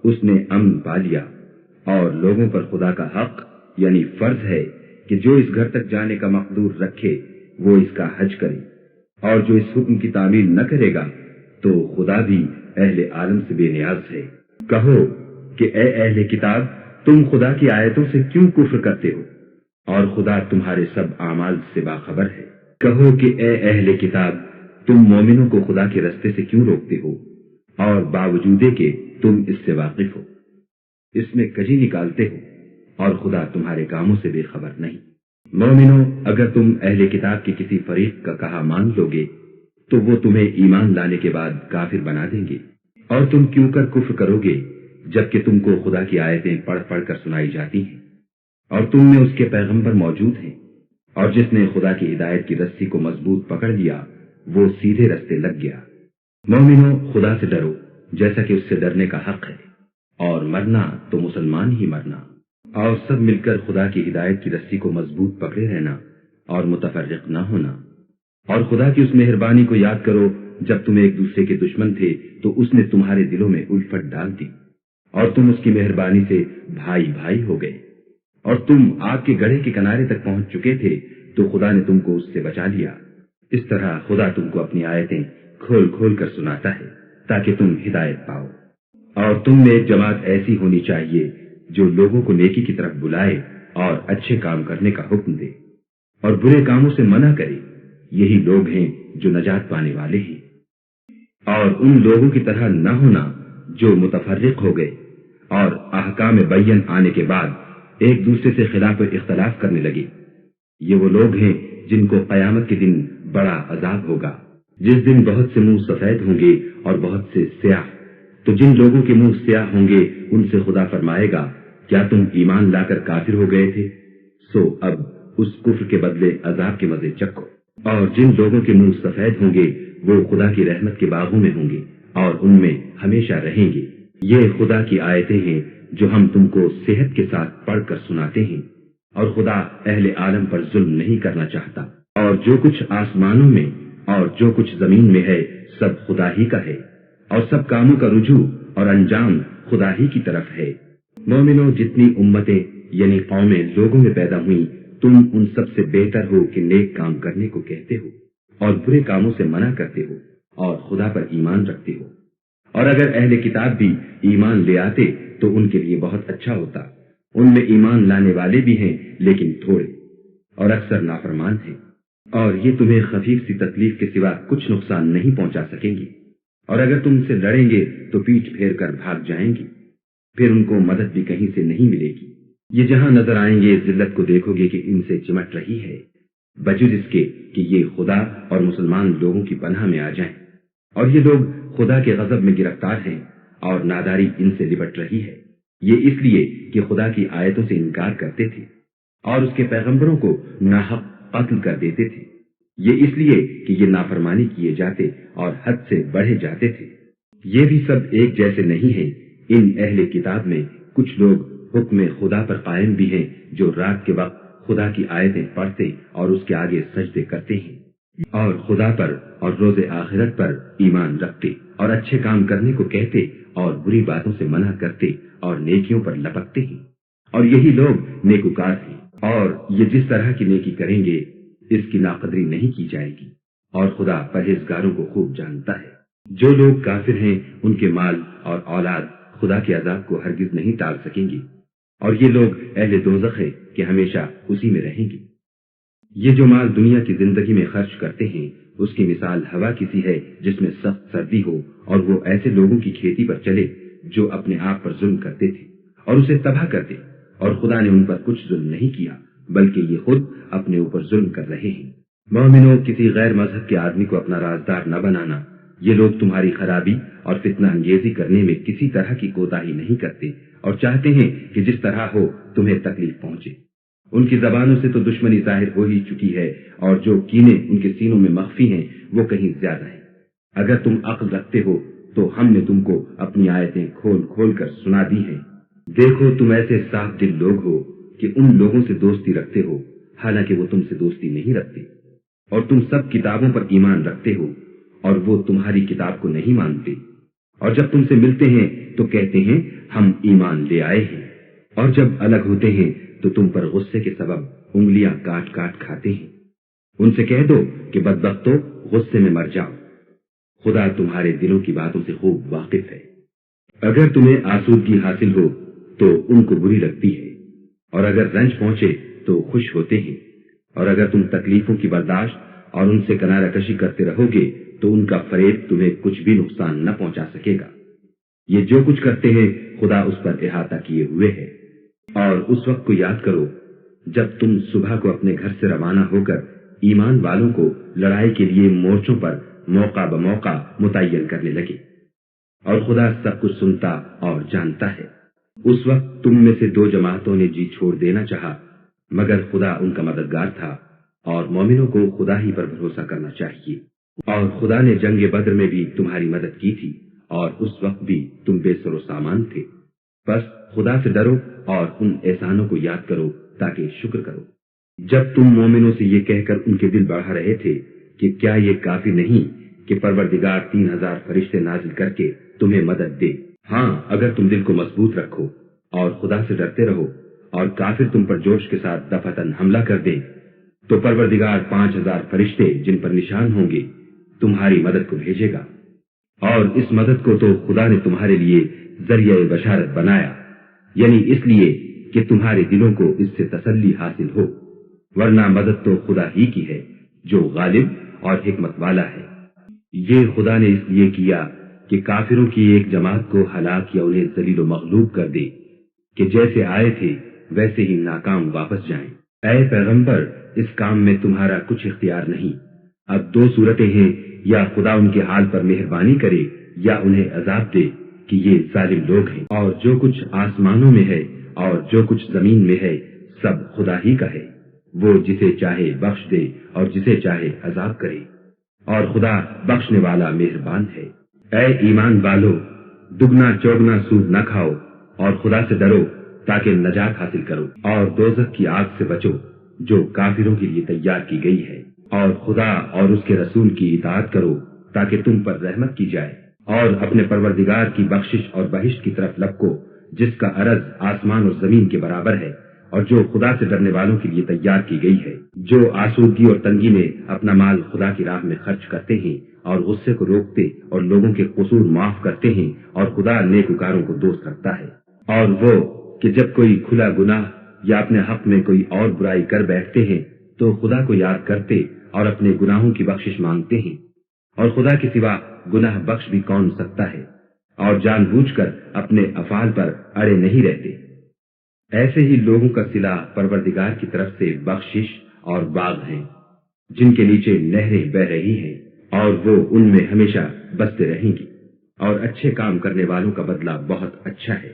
اس نے امن پا لیا، اور لوگوں پر خدا کا حق یعنی فرض ہے کہ جو اس گھر تک جانے کا مقدور رکھے وہ اس کا حج کرے، اور جو اس حکم کی تعمیل نہ کرے گا تو خدا بھی اہل عالم سے بے نیاز ہے۔ کہو کہ اے اہل کتاب، تم خدا کی آیتوں سے کیوں کفر کرتے ہو اور خدا تمہارے سب اعمال سے باخبر ہے۔ کہو کہ اے اہل کتاب، تم مومنوں کو خدا کے رستے سے کیوں روکتے ہو اور باوجود کہ تم اس سے واقف ہو، اس میں کجی نکالتے ہو اور خدا تمہارے کاموں سے بے خبر نہیں۔ مومنو، اگر تم اہل کتاب کے کسی فریق کا کہا مان لو گے تو وہ تمہیں ایمان لانے کے بعد کافر بنا دیں گے، اور تم کیوں کر کفر کرو گے جبکہ تم کو خدا کی آیتیں پڑھ پڑھ کر سنائی جاتی ہیں اور تم میں اس کے پیغمبر موجود ہیں، اور جس نے خدا کی ہدایت کی رسی کو مضبوط پکڑ لیا وہ سیدھے رستے لگ گیا۔ مومنو، خدا سے ڈرو جیسا کہ اس سے ڈرنے کا حق ہے، اور مرنا تو مسلمان ہی مرنا، اور سب مل کر خدا کی ہدایت کی رسی کو مضبوط پکڑے رہنا اور متفرق نہ ہونا۔ اور خدا کی اس مہربانی کو یاد کرو جب تم ایک دوسرے کے دشمن تھے تو اس نے تمہارے دلوں میں الفت ڈال دی اور تم اس کی مہربانی سے بھائی بھائی ہو گئے، اور تم آگ کے گڑھے کے کنارے تک پہنچ چکے تھے تو خدا نے تم کو اس سے بچا لیا۔ اس طرح خدا تم کو اپنی آیتیں کھول کھول کر سناتا ہے تاکہ تم ہدایت پاؤ۔ اور تم میں ایک جماعت ایسی ہونی چاہیے جو لوگوں کو نیکی کی طرف بلائے اور اچھے کام کرنے کا حکم دے اور برے کاموں سے منع کرے، یہی لوگ ہیں جو نجات پانے والے ہیں۔ اور ان لوگوں کی طرح نہ ہونا جو متفرق ہو گئے اور احکام بین آنے کے بعد ایک دوسرے سے خلاف و اختلاف کرنے لگے۔ یہ وہ لوگ ہیں جن کو قیامت کے دن بڑا عذاب ہوگا، جس دن بہت سے منہ سفید ہوں گے اور بہت سے سیاہ۔ تو جن لوگوں کے منہ سیاہ ہوں گے ان سے خدا فرمائے گا، کیا تم ایمان لا کر کافر ہو گئے تھے؟ سو اب اس کفر کے بدلے عذاب کے مزے چکھو۔ اور جن لوگوں کے منہ سفید ہوں گے وہ خدا کی رحمت کے باغوں میں ہوں گے اور ان میں ہمیشہ رہیں گے۔ یہ خدا کی آیتیں ہیں جو ہم تم کو صحت کے ساتھ پڑھ کر سناتے ہیں، اور خدا اہل عالم پر ظلم نہیں کرنا چاہتا، اور جو کچھ آسمانوں میں اور جو کچھ زمین میں ہے سب خدا ہی کا ہے، اور سب کاموں کا رجوع اور انجام خدا ہی کی طرف ہے۔ مومنوں، جتنی امتیں یعنی قومیں لوگوں میں پیدا ہوئیں تم ان سب سے بہتر ہو کہ نیک کام کرنے کو کہتے ہو اور برے کاموں سے منع کرتے ہو اور خدا پر ایمان رکھتے ہو۔ اور اگر اہل کتاب بھی ایمان لے آتے تو ان کے لیے بہت اچھا ہوتا، ان میں ایمان لانے والے بھی ہیں لیکن تھوڑے، اور اکثر نافرمان ہیں۔ اور یہ تمہیں خفیف سی تکلیف کے سوا کچھ نقصان نہیں پہنچا سکیں گی، اور اگر تم سے لڑیں گے تو پیٹھ پھیر کر بھاگ جائیں گی، پھر ان کو مدد بھی کہیں سے نہیں ملے گی۔ یہ جہاں نظر آئیں گے ذلت کو دیکھو گے کہ ان سے چمٹ رہی ہے، بجز اس کے کہ یہ خدا اور مسلمان لوگوں کی پناہ میں آ جائیں، اور یہ لوگ خدا کے غضب میں گرفتار ہیں اور ناداری ان سے لپٹ رہی ہے۔ یہ اس لیے کہ خدا کی آیتوں سے انکار کرتے تھے اور اس کے پیغمبروں کو ناحق قتل کر دیتے تھے، یہ اس لیے کہ یہ نافرمانی کیے جاتے اور حد سے بڑھے جاتے تھے۔ یہ بھی سب ایک جیسے نہیں ہیں۔ ان اہل کتاب میں کچھ لوگ حکم خدا پر قائم بھی ہیں، جو رات کے وقت خدا کی آیتیں پڑھتے اور اس کے آگے سجدے کرتے ہیں، اور خدا پر اور روز آخرت پر ایمان رکھتے اور اچھے کام کرنے کو کہتے اور بری باتوں سے منع کرتے اور نیکیوں پر لپکتے ہیں، اور یہی لوگ نیکوکار ہیں۔ اور یہ جس طرح کی نیکی کریں گے اس کی ناقدری نہیں کی جائے گی، اور خدا پرہیزگاروں کو خوب جانتا ہے۔ جو لوگ کافر ہیں ان کے مال اور اولاد خدا کے عذاب کو ہرگز نہیں ٹال سکیں گے، اور یہ لوگ اہل دوزخ ہے کہ ہمیشہ اسی میں رہیں گے۔ یہ جو مال دنیا کی زندگی میں خرچ کرتے ہیں اس کی مثال ہوا کی سی ہے جس میں سخت سردی ہو، اور وہ ایسے لوگوں کی کھیتی پر چلے جو اپنے آپ پر ظلم کرتے تھے اور اسے تباہ کرتے، اور خدا نے ان پر کچھ ظلم نہیں کیا بلکہ یہ خود اپنے اوپر ظلم کر رہے ہیں۔ مومنوں، کسی غیر مذہب کے آدمی کو اپنا رازدار نہ بنانا۔ یہ لوگ تمہاری خرابی اور فتنہ انگیزی کرنے میں کسی طرح کی کوتاہی نہیں کرتے اور چاہتے ہیں کہ جس طرح ہو تمہیں تکلیف پہنچے۔ ان کی زبانوں سے تو دشمنی ظاہر ہو ہی چکی ہے، اور جو کینے ان کے سینوں میں مخفی ہیں وہ کہیں زیادہ ہیں۔ اگر تم عقل رکھتے ہو تو ہم نے تم کو اپنی آیتیں کھول کھول کر سنا دی ہیں۔ دیکھو، تم ایسے صاف دل لوگ ہو کہ ان لوگوں سے دوستی رکھتے ہو حالانکہ وہ تم سے دوستی نہیں رکھتے، اور تم سب کتابوں پر ایمان رکھتے ہو اور وہ تمہاری کتاب کو نہیں مانتے، اور جب تم سے ملتے ہیں تو کہتے ہیں ہم ایمان لے آئے ہیں، اور جب الگ ہوتے ہیں تو تم پر غصے کے سبب انگلیاں کاٹ کاٹ کھاتے ہیں۔ ان سے کہہ دو کہ بدبختو، غصے میں مر جاؤ، خدا تمہارے دلوں کی باتوں سے خوب واقف ہے۔ اگر تمہیں آسودگی حاصل ہو تو ان کو بری لگتی ہے، اور اگر رنج پہنچے تو خوش ہوتے ہیں، اور اگر تم تکلیفوں کی برداشت اور ان سے کنارہ کشی کرتے رہو گے تو ان کا فریب تمہیں کچھ بھی نقصان نہ پہنچا سکے گا۔ یہ جو کچھ کرتے ہیں خدا اس پر احاطہ کیے ہوئے ہے۔ اور اس وقت کو یاد کرو جب تم صبح کو اپنے گھر سے روانہ ہو کر ایمان والوں کو لڑائی کے لیے مورچوں پر موقع بموقع متعین کرنے لگے، اور خدا سب کچھ سنتا اور جانتا ہے۔ اس وقت تم میں سے دو جماعتوں نے جی چھوڑ دینا چاہا، مگر خدا ان کا مددگار تھا، اور مومنوں کو خدا ہی پر بھروسہ کرنا چاہیے۔ اور خدا نے جنگ بدر میں بھی تمہاری مدد کی تھی، اور اس وقت بھی تم بے سر و سامان تھے۔ بس خدا سے ڈرو اور ان احسانوں کو یاد کرو تاکہ شکر کرو۔ جب تم مومنوں سے یہ کہہ کر ان کے دل بڑھا رہے تھے کہ کیا یہ کافی نہیں کہ پروردگار 3000 فرشتے نازل کر کے تمہیں مدد دے؟ ہاں، اگر تم دل کو مضبوط رکھو اور خدا سے ڈرتے رہو اور کافر تم پر جوش کے ساتھ دفعتاً حملہ کر دیں تو پروردگار 5000 فرشتے جن پر نشان ہوں گے تمہاری مدد کو بھیجے گا، اور اس مدد کو تو خدا نے تمہارے لیے ذریعہ بشارت بنایا، یعنی اس لیے کہ تمہارے دلوں کو اس سے تسلی حاصل ہو، ورنہ مدد تو خدا ہی کی ہے جو غالب اور حکمت والا ہے۔ یہ خدا نے اس لیے کیا کہ کافروں کی ایک جماعت کو ہلاک یا انہیں ذلیل و مغلوب کر دے کہ جیسے آئے تھے ویسے ہی ناکام واپس جائیں۔ اے پیغمبر، اس کام میں تمہارا کچھ اختیار نہیں۔ اب دو صورتیں ہیں، یا خدا ان کے حال پر مہربانی کرے یا انہیں عذاب دے کہ یہ ظالم لوگ ہیں۔ اور جو کچھ آسمانوں میں ہے اور جو کچھ زمین میں ہے سب خدا ہی کا ہے، وہ جسے چاہے بخش دے اور جسے چاہے عذاب کرے، اور خدا بخشنے والا مہربان ہے۔ اے ایمان والو، دگنا چوگنا سود نہ کھاؤ اور خدا سے ڈرو تاکہ نجات حاصل کرو، اور دوزخ کی آگ سے بچو جو کافروں کے لیے تیار کی گئی ہے، اور خدا اور اس کے رسول کی اطاعت کرو تاکہ تم پر رحمت کی جائے، اور اپنے پروردگار کی بخشش اور بہشت کی طرف لپکو جس کا عرض آسمان اور زمین کے برابر ہے، اور جو خدا سے ڈرنے والوں کے لیے تیار کی گئی ہے۔ جو آسودگی اور تنگی میں اپنا مال خدا کی راہ میں خرچ کرتے ہیں اور غصے کو روکتے اور لوگوں کے قصور معاف کرتے ہیں، اور خدا نیکوکاروں کو دوست رکھتا ہے۔ اور وہ کہ جب کوئی کھلا گناہ یا اپنے حق میں کوئی اور برائی کر بیٹھتے ہیں تو خدا کو یاد کرتے اور اپنے گناہوں کی بخشش مانگتے ہیں، اور خدا کے سوا گناہ بخش بھی کون سکتا ہے، اور جان بوجھ کر اپنے افعال پر اڑے نہیں رہتے۔ ایسے ہی لوگوں کا صلہ پروردگار کی طرف سے بخشش اور باغ ہیں، جن کے نیچے نہریں بہ رہی ہیں، اور وہ ان میں ہمیشہ بستے رہیں گی، اور اچھے کام کرنے والوں کا بدلہ بہت اچھا ہے۔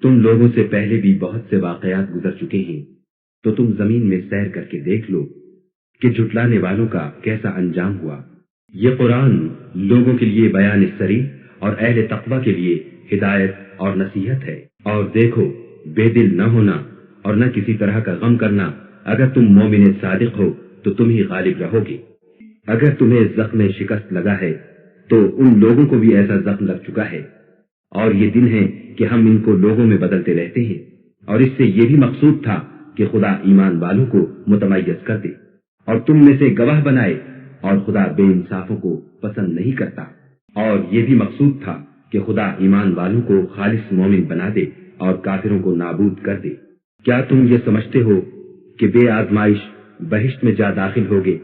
تم لوگوں سے پہلے بھی بہت سے واقعات گزر چکے ہیں، تو تم زمین میں سیر کر کے دیکھ لو کہ جھٹلانے والوں کا کیسا انجام ہوا۔ یہ قرآن لوگوں کے لیے بیان صریح اور اہل تقوی کے لیے ہدایت اور نصیحت ہے۔ اور دیکھو، بے دل نہ ہونا اور نہ کسی طرح کا غم کرنا، اگر تم مومن صادق ہو تو تم ہی غالب رہو گے۔ اگر تمہیں زخم شکست لگا ہے تو ان لوگوں کو بھی ایسا زخم لگ چکا ہے، اور یہ دن ہے کہ ہم ان کو لوگوں میں بدلتے رہتے ہیں، اور اس سے یہ بھی مقصود تھا کہ خدا ایمان والوں کو متمیز کر دے اور تم میں سے گواہ بنائے، اور خدا بے انصافوں کو پسند نہیں کرتا۔ اور یہ بھی مقصود تھا کہ خدا ایمان والوں کو خالص مومن بنا دے اور کافروں کو نابود کر دے۔ کیا تم یہ سمجھتے ہو کہ بے آزمائش بہشت میں جا داخل ہوگے؟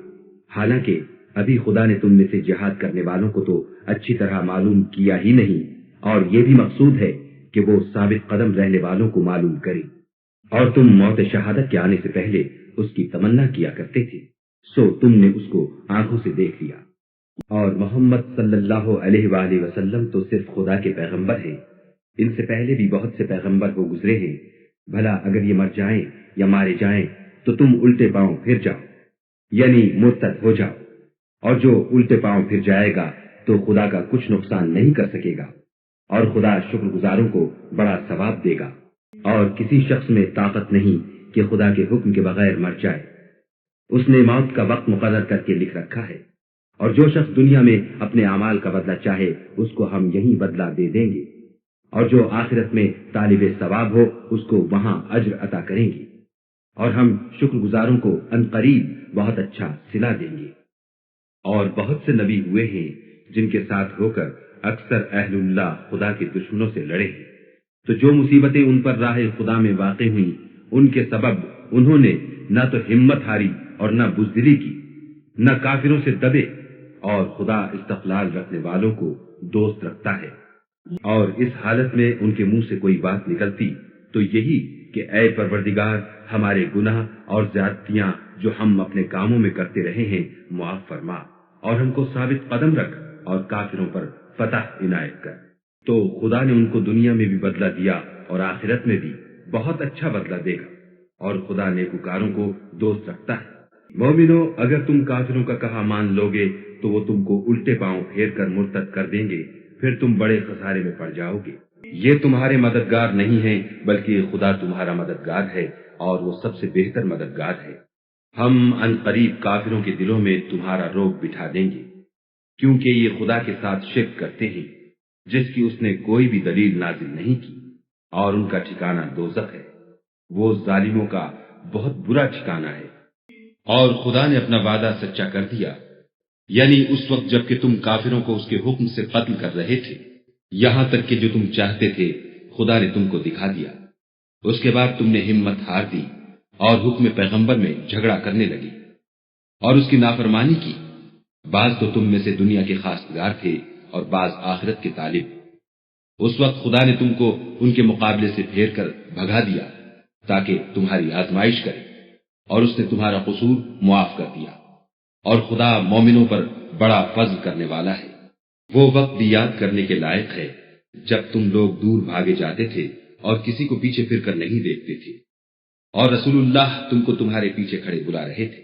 حالانکہ ابھی خدا نے تم میں سے جہاد کرنے والوں کو تو اچھی طرح معلوم کیا ہی نہیں، اور یہ بھی مقصود ہے کہ وہ ثابت قدم رہنے والوں کو معلوم کرے۔ اور تم موت شہادت کے آنے سے پہلے اس کی تمنا کیا کرتے تھے، سو تم نے اس کو آنکھوں سے دیکھ لیا۔ اور محمد صلی اللہ علیہ وآلہ وسلم تو صرف خدا کے پیغمبر ہیں، ان سے پہلے بھی بہت سے پیغمبر ہو گزرے ہیں۔ بھلا اگر یہ مر جائیں یا مارے جائیں تو تم الٹے پاؤں پھر جاؤ، یعنی مرتد ہو جاؤ، اور جو الٹے پاؤں پھر جائے گا تو خدا کا کچھ نقصان نہیں کر سکے گا، اور خدا شکر گزاروں کو بڑا ثواب دے گا۔ اور کسی شخص میں طاقت نہیں کہ خدا کے حکم کے بغیر مر جائے، اس نے موت کا وقت مقرر کر کے لکھ رکھا ہے، اور جو شخص دنیا میں اپنے اعمال کا بدلہ چاہے اس کو ہم یہی بدلہ دے دیں گے، اور جو آخرت میں طالب ثواب ہو اس کو وہاں اجر عطا کریں گے، اور ہم شکر گزاروں کو عنقریب بہت اچھا صلہ دیں گے۔ اور بہت سے نبی ہوئے ہیں جن کے ساتھ ہو کر اکثر اہل اللہ خدا کے دشمنوں سے لڑے ہیں، تو جو مصیبتیں ان پر راہ خدا میں واقع ہوئیں ان کے سبب انہوں نے نہ تو ہمت ہاری اور نہ بزدلی کی، نہ کافروں سے دبے، اور خدا استقلال رکھنے والوں کو دوست رکھتا ہے۔ اور اس حالت میں ان کے منہ سے کوئی بات نکلتی تو یہی کہ اے پروردگار، ہمارے گناہ اور زیادتیاں جو ہم اپنے کاموں میں کرتے رہے ہیں معاف فرما، اور ہم کو ثابت قدم رکھ اور کافروں پر فتح عنایت کر۔ تو خدا نے ان کو دنیا میں بھی بدلہ دیا اور آخرت میں بھی بہت اچھا بدلہ دے گا، اور خدا نیکوکاروں کو دوست رکھتا ہے۔ مومنو، اگر تم کافروں کا کہا مان لو گے تو وہ تم کو الٹے پاؤں پھیر کر مرتد کر دیں گے، پھر تم بڑے خسارے میں پڑ جاؤ گے۔ یہ تمہارے مددگار نہیں ہیں بلکہ خدا تمہارا مددگار ہے، اور وہ سب سے بہتر مددگار ہے۔ ہم ان قریب کافروں کے دلوں میں تمہارا روب بٹھا دیں گے، کیونکہ یہ خدا کے ساتھ شرک کرتے ہیں جس کی اس نے کوئی بھی دلیل نازل نہیں کی، اور ان کا ٹھکانہ دوزخ ہے، وہ ظالموں کا بہت برا ٹھکانہ ہے۔ اور خدا نے اپنا وعدہ سچا کر دیا، یعنی اس وقت جب کہ تم کافروں کو اس کے حکم سے قتل کر رہے تھے، یہاں تک کہ جو تم چاہتے تھے خدا نے تم کو دکھا دیا۔ اس کے بعد تم نے ہمت ہار دی اور حکم پیغمبر میں جھگڑا کرنے لگی اور اس کی نافرمانی کی۔ بعض تو تم میں سے دنیا کے خواستگار تھے اور بعض آخرت کے طالب۔ اس وقت خدا نے تم کو ان کے مقابلے سے پھیر کر بھگا دیا تاکہ تمہاری آزمائش کرے، اور اس نے تمہارا قصور معاف کر دیا، اور خدا مومنوں پر بڑا فضل کرنے والا ہے۔ وہ وقت بھی یاد کرنے کے لائق ہے جب تم لوگ دور بھاگے جاتے تھے اور کسی کو پیچھے پھر کر نہیں دیکھتے تھے، اور رسول اللہ تم کو تمہارے پیچھے کھڑے بلا رہے تھے،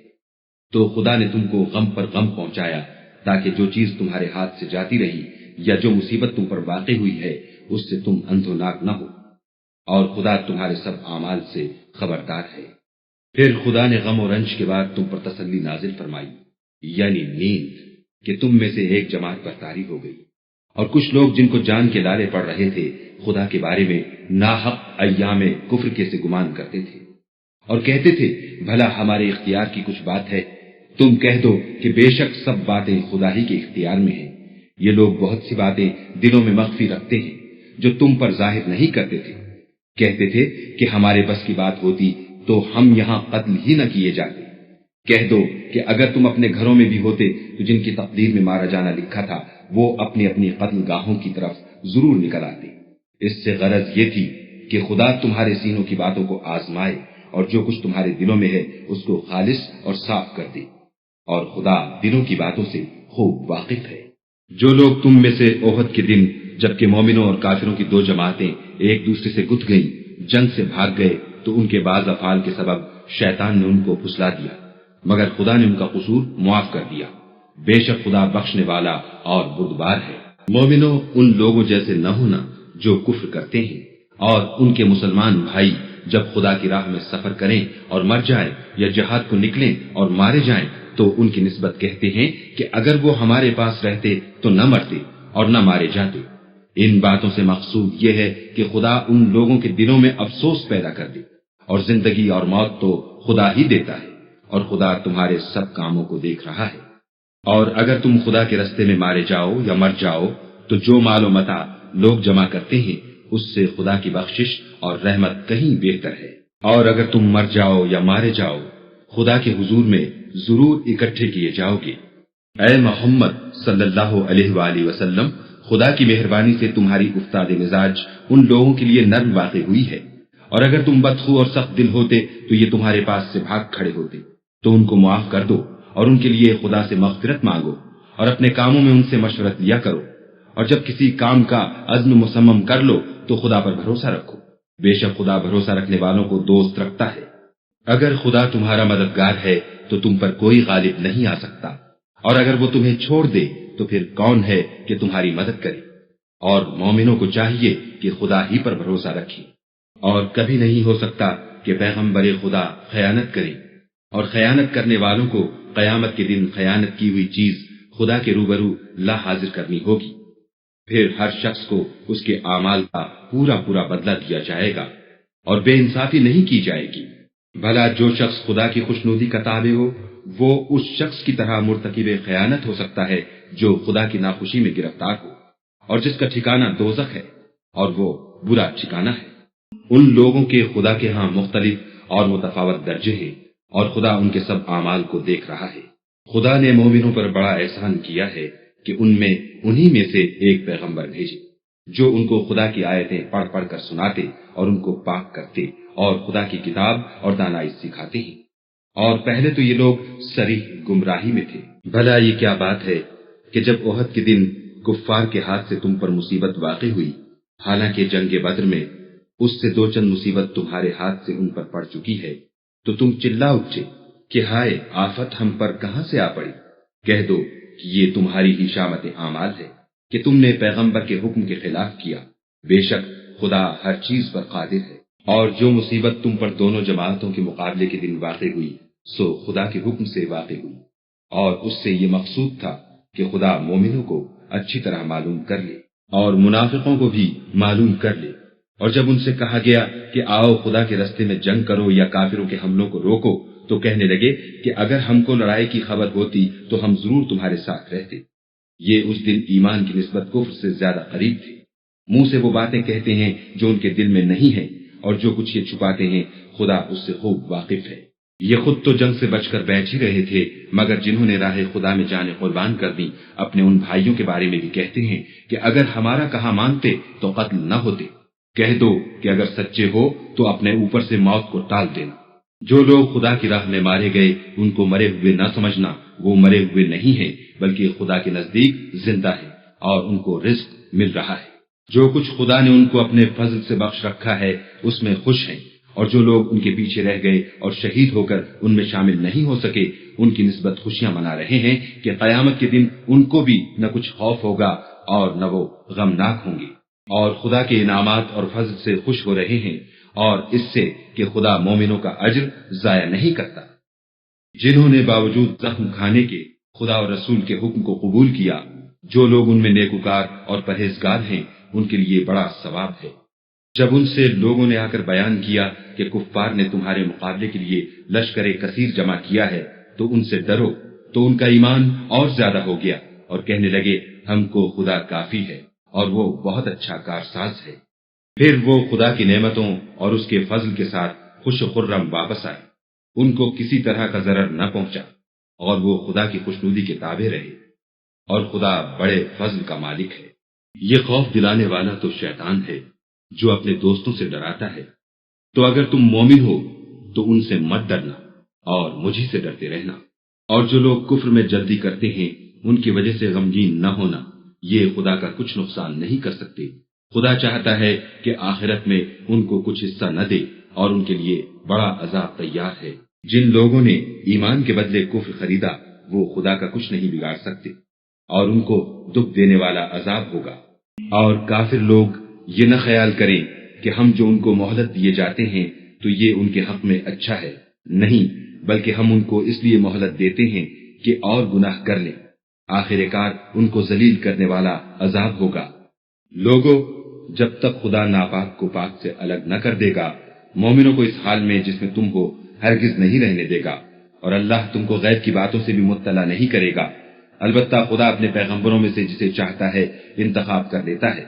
تو خدا نے تم کو غم پر غم پہنچایا تاکہ جو چیز تمہارے ہاتھ سے جاتی رہی یا جو مصیبت تم پر واقع ہوئی ہے اس سے تم اندھوناک نہ ہو، اور خدا تمہارے سب اعمال سے خبردار ہے۔ پھر خدا نے غم و رنج کے بعد تم پر تسلی نازل فرمائی، یعنی نیند، کہ تم میں سے ایک جماعت پر طاری ہو گئی، اور کچھ لوگ جن کو جان کے لالے پڑ رہے تھے خدا کے بارے میں ناحق ایام کفر کے سے گمان کرتے تھے، اور کہتے تھے بھلا ہمارے اختیار کی کچھ بات ہے؟ تم کہہ دو کہ بے شک سب باتیں خدا ہی کے اختیار میں ہیں۔ یہ لوگ بہت سی باتیں دلوں میں مخفی رکھتے ہیں جو تم پر ظاہر نہیں کرتے تھے۔ کہتے تھے کہ ہمارے بس کی بات ہوتی تو ہم یہاں قتل ہی نہ کیے جاتے، کہہ دو کہ اگر تم اپنے گھروں میں بھی ہوتے تو جن کی تقدیر میں مارا جانا لکھا تھا وہ اپنی اپنی قتل گاہوں کی طرف ضرور نکل آتے۔ اس سے غرض یہ تھی کہ خدا تمہارے سینوں کی باتوں کو آزمائے اور جو کچھ تمہارے دلوں میں ہے اس کو خالص اور صاف کر دے، اور خدا دلوں کی باتوں سے خوب واقف ہے۔ جو لوگ تم میں سے احد کے دن جبکہ مومنوں اور کافروں کی دو جماعتیں ایک دوسرے سے گت گئیں جنگ سے بھاگ گئے تو ان کے بعض افعال کے سبب شیطان نے ان کو پھسلا دیا، مگر خدا نے ان کا قصور معاف کر دیا۔ بے شک خدا بخشنے والا اور بردبار ہے۔ مومنوں، ان لوگوں جیسے نہ ہونا جو کفر کرتے ہیں، اور ان کے مسلمان بھائی جب خدا کی راہ میں سفر کریں اور مر جائیں یا جہاد کو نکلیں اور مارے جائیں تو ان کی نسبت کہتے ہیں کہ اگر وہ ہمارے پاس رہتے تو نہ مرتے اور نہ مارے جاتے۔ ان باتوں سے مقصود یہ ہے کہ خدا ان لوگوں کے دلوں میں افسوس پیدا کر دے، اور زندگی اور موت تو خدا ہی دیتا ہے، اور خدا تمہارے سب کاموں کو دیکھ رہا ہے۔ اور اگر تم خدا کے رستے میں مارے جاؤ یا مر جاؤ تو جو مال و متاع لوگ جمع کرتے ہیں اس سے خدا کی بخشش اور رحمت کہیں بہتر ہے۔ اور اگر تم مر جاؤ یا مارے جاؤ خدا کے حضور میں ضرور اکٹھے کیے جاؤ گے۔ اے محمد صلی اللہ علیہ وآلہ وسلم، خدا کی مہربانی سے تمہاری افتاد مزاج ان لوگوں کے لیے نرم واقع ہوئی ہے، اور اگر تم بدخو اور سخت دل ہوتے تو یہ تمہارے پاس سے بھاگ کھڑے ہوتے، تو ان کو معاف کر دو اور ان کے لیے خدا سے مغفرت مانگو، اور اپنے کاموں میں ان سے مشورت لیا کرو، اور جب کسی کام کا عزم مصمم کر لو تو خدا پر بھروسہ رکھو، بے شک خدا بھروسہ رکھنے والوں کو دوست رکھتا ہے۔ اگر خدا تمہارا مددگار ہے تو تم پر کوئی غالب نہیں آ سکتا، اور اگر وہ تمہیں چھوڑ دے تو پھر کون ہے کہ تمہاری مدد کرے؟ اور مومنوں کو چاہیے کہ خدا ہی پر بھروسہ رکھیں، اور کبھی نہیں ہو سکتا کہ پیغمبر خدا خیانت کرے، اور خیانت کرنے والوں کو قیامت کے دن خیانت کی ہوئی چیز خدا کے روبرو لا حاضر کرنی ہوگی، پھر ہر شخص کو اس کے اعمال کا پورا پورا بدلہ دیا جائے گا، اور بے انصافی نہیں کی جائے گی۔ بھلا جو شخص خدا کی خوشنودی کا تابع ہو وہ اس شخص کی طرح مرتکب خیانت ہو سکتا ہے جو خدا کی ناخوشی میں گرفتار ہو، اور جس کا ٹھکانہ دوزخ ہے، اور وہ برا ٹھکانہ ہے۔ ان لوگوں کے خدا کے ہاں مختلف اور متفاوت درجے ہیں، اور خدا ان کے سب اعمال کو دیکھ رہا ہے۔ خدا نے مومنوں پر بڑا احسان کیا ہے کہ ان میں انہی میں سے ایک پیغمبر بھیجے جو ان کو خدا کی آیتیں پڑھ پڑھ کر سناتے اور ان کو پاک کرتے اور خدا کی کتاب اور دانائی سکھاتے ہیں، اور پہلے تو یہ لوگ صریح گمراہی میں تھے۔ بھلا یہ کیا بات ہے کہ جب احد کے دن کفار کے ہاتھ سے تم پر مصیبت واقع ہوئی، حالانکہ جنگ بدر میں اس سے دو چند مصیبت تمہارے ہاتھ سے ان پر پڑ چکی ہے، تو تم چلا اٹھے کہ ہائے آفت ہم پر کہاں سے آ پڑی؟ کہہ دو کہ یہ تمہاری ہی شامت اعمال ہے کہ تم نے پیغمبر کے حکم کے خلاف کیا، بے شک خدا ہر چیز پر قادر ہے۔ اور جو مصیبت تم پر دونوں جماعتوں کے مقابلے کے دن واقع ہوئی سو خدا کے حکم سے واقع ہوئی، اور اس سے یہ مقصود تھا کہ خدا مومنوں کو اچھی طرح معلوم کر لے اور منافقوں کو بھی معلوم کر لے۔ اور جب ان سے کہا گیا کہ آؤ خدا کے رستے میں جنگ کرو یا کافروں کے حملوں کو روکو تو کہنے لگے کہ اگر ہم کو لڑائی کی خبر ہوتی تو ہم ضرور تمہارے ساتھ رہتے۔ یہ اس دن ایمان کی نسبت کفر سے زیادہ قریب تھے۔ منہ سے وہ باتیں کہتے ہیں جو ان کے دل میں نہیں ہیں، اور جو کچھ یہ چھپاتے ہیں خدا اس سے خوب واقف ہے۔ یہ خود تو جنگ سے بچ کر بیٹھ ہی رہے تھے، مگر جنہوں نے راہ خدا میں جانیں قربان کر دی اپنے ان بھائیوں کے بارے میں بھی کہتے ہیں کہ اگر ہمارا کہا مانتے تو قتل نہ ہوتے۔ کہہ دو کہ اگر سچے ہو تو اپنے اوپر سے موت کو ٹال دینا۔ جو لوگ خدا کی راہ میں مارے گئے ان کو مرے ہوئے نہ سمجھنا، وہ مرے ہوئے نہیں ہیں بلکہ خدا کے نزدیک زندہ ہے اور ان کو رزق مل رہا ہے۔ جو کچھ خدا نے ان کو اپنے فضل سے بخش رکھا ہے اس میں خوش ہیں، اور جو لوگ ان کے پیچھے رہ گئے اور شہید ہو کر ان میں شامل نہیں ہو سکے ان کی نسبت خوشیاں منا رہے ہیں کہ قیامت کے دن ان کو بھی نہ کچھ خوف ہوگا اور نہ وہ غمناک ہوں گے، اور خدا کے انعامات اور فضل سے خوش ہو رہے ہیں، اور اس سے کہ خدا مومنوں کا اجر ضائع نہیں کرتا۔ جنہوں نے باوجود زخم کھانے کے خدا اور رسول کے حکم کو قبول کیا، جو لوگ ان میں نیکوکار اور پرہیزگار ہیں ان کے لیے بڑا ثواب ہے۔ جب ان سے لوگوں نے آ کر بیان کیا کہ کفار نے تمہارے مقابلے کے لیے لشکر کثیر جمع کیا ہے تو ان سے ڈرو، تو ان کا ایمان اور زیادہ ہو گیا اور کہنے لگے ہم کو خدا کافی ہے اور وہ بہت اچھا کارساز ہے۔ پھر وہ خدا کی نعمتوں اور اس کے فضل کے ساتھ خوش و خرم واپس آئے۔ ان کو کسی طرح کا ضرر نہ پہنچا اور وہ خدا کی خوشنودی کے تابع رہے، اور خدا بڑے فضل کا مالک ہے۔ یہ خوف دلانے والا تو شیطان ہے جو اپنے دوستوں سے ڈراتا ہے، تو اگر تم مومن ہو تو ان سے مت ڈرنا اور مجھے سے ڈرتے رہنا، اور جو لوگ کفر میں جلدی کرتے ہیں ان کی وجہ سے غمگین نہ ہونا، یہ خدا کا کچھ نقصان نہیں کر سکتے۔ خدا چاہتا ہے کہ آخرت میں ان کو کچھ حصہ نہ دے اور ان کے لیے بڑا عذاب تیار ہے۔ جن لوگوں نے ایمان کے بدلے کفر خریدا وہ خدا کا کچھ نہیں بگاڑ سکتے، اور ان کو دکھ دینے والا عذاب ہوگا۔ اور کافر لوگ یہ نہ خیال کریں کہ ہم جو ان کو مہلت دیے جاتے ہیں تو یہ ان کے حق میں اچھا ہے، نہیں، بلکہ ہم ان کو اس لیے مہلت دیتے ہیں کہ اور گناہ کر لیں، آخر کار ان کو ذلیل کرنے والا عذاب ہوگا۔ لوگوں، جب تک خدا ناپاک کو پاک سے الگ نہ کر دے گا، مومنوں کو اس حال میں جس میں تم ہو ہرگز نہیں رہنے دے گا، اور اللہ تم کو غیب کی باتوں سے بھی مطلع نہیں کرے گا۔ البتہ خدا اپنے پیغمبروں میں سے جسے چاہتا ہے انتخاب کر لیتا ہے،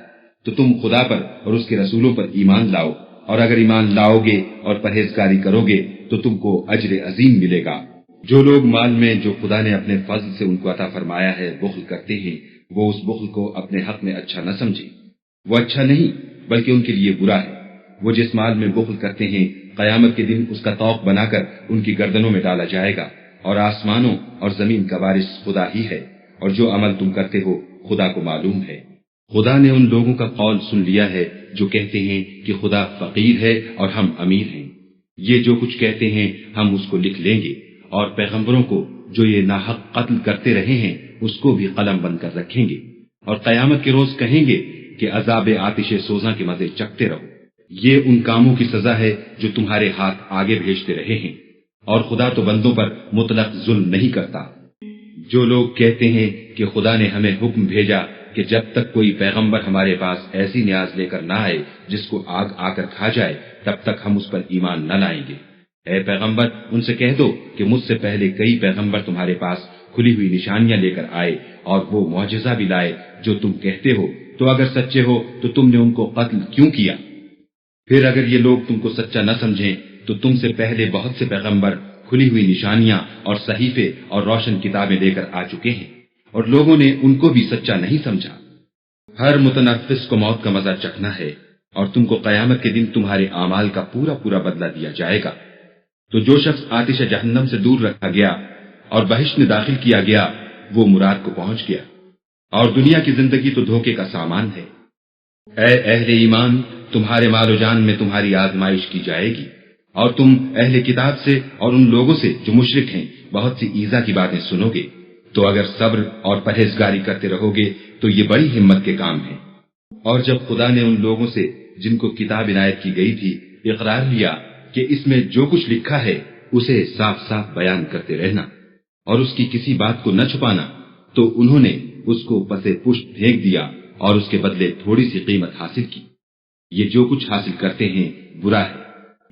تو تم خدا پر اور اس کے رسولوں پر ایمان لاؤ، اور اگر ایمان لاؤ گے اور پرہیزگاری کرو گے تو تم کو اجر عظیم ملے گا۔ جو لوگ مال میں جو خدا نے اپنے فضل سے ان کو عطا فرمایا ہے بخل کرتے ہیں، وہ اس بخل کو اپنے حق میں اچھا نہ سمجھیں، وہ اچھا نہیں بلکہ ان کے لیے برا ہے۔ وہ جس مال میں بخل کرتے ہیں قیامت کے دن اس کا طوق بنا کر ان کی گردنوں میں ڈالا جائے گا، اور آسمانوں اور زمین کا وارث خدا ہی ہے، اور جو عمل تم کرتے ہو خدا کو معلوم ہے۔ خدا نے ان لوگوں کا قول سن لیا ہے جو کہتے ہیں کہ خدا فقیر ہے اور ہم امیر ہیں۔ یہ جو کچھ کہتے ہیں ہم اس کو لکھ لیں گے، اور پیغمبروں کو جو یہ ناحق قتل کرتے رہے ہیں اس کو بھی قلم بند کر رکھیں گے، اور قیامت کے روز کہیں گے کہ عذاب آتش سوزاں کے مزے چکھتے رہو۔ یہ ان کاموں کی سزا ہے جو تمہارے ہاتھ آگے بھیجتے رہے ہیں، اور خدا تو بندوں پر مطلق ظلم نہیں کرتا۔ جو لوگ کہتے ہیں کہ خدا نے ہمیں حکم بھیجا کہ جب تک کوئی پیغمبر ہمارے پاس ایسی نیاز لے کر نہ آئے جس کو آگ آ کر کھا جائے تب تک ہم اس پر ایمان نہ لائیں گے۔ اے پیغمبر، ان سے کہہ دو کہ مجھ سے پہلے کئی پیغمبر تمہارے پاس کھلی ہوئی نشانیاں لے کر آئے اور وہ معجزہ بھی لائے جو تم کہتے ہو، تو اگر سچے ہو تو تم نے ان کو قتل کیوں کیا؟ پھر اگر یہ لوگ تم کو سچا نہ سمجھیں تو تم سے پہلے بہت سے پیغمبر کھلی ہوئی نشانیاں اور صحیفے اور روشن کتابیں لے کر آ چکے ہیں، اور لوگوں نے ان کو بھی سچا نہیں سمجھا۔ ہر متنفس کو موت کا مزہ چکھنا ہے، اور تم کو قیامت کے دن تمہارے اعمال کا پورا پورا بدلہ دیا جائے گا۔ تو جو شخص آتش جہنم سے دور رکھا گیا اور بہشت میں داخل کیا گیا وہ مراد کو پہنچ گیا، اور دنیا کی زندگی تو دھوکے کا سامان ہے۔ اے اہل ایمان، تمہارے مال و جان میں تمہاری آزمائش کی جائے گی، اور تم اہل کتاب سے اور ان لوگوں سے جو مشرک ہیں بہت سی ایذا کی باتیں سنو گے، تو اگر صبر اور پرہیزگاری کرتے رہو گے تو یہ بڑی ہمت کے کام ہیں۔ اور جب خدا نے ان لوگوں سے جن کو کتاب عنایت کی گئی تھی اقرار لیا کہ اس میں جو کچھ لکھا ہے اسے صاف صاف بیان کرتے رہنا اور اس کی کسی بات کو نہ چھپانا، تو انہوں نے اس کو پسے پشت پھینک دیا اور اس کے بدلے تھوڑی سی قیمت حاصل کی۔ یہ جو کچھ حاصل کرتے ہیں برا ہے۔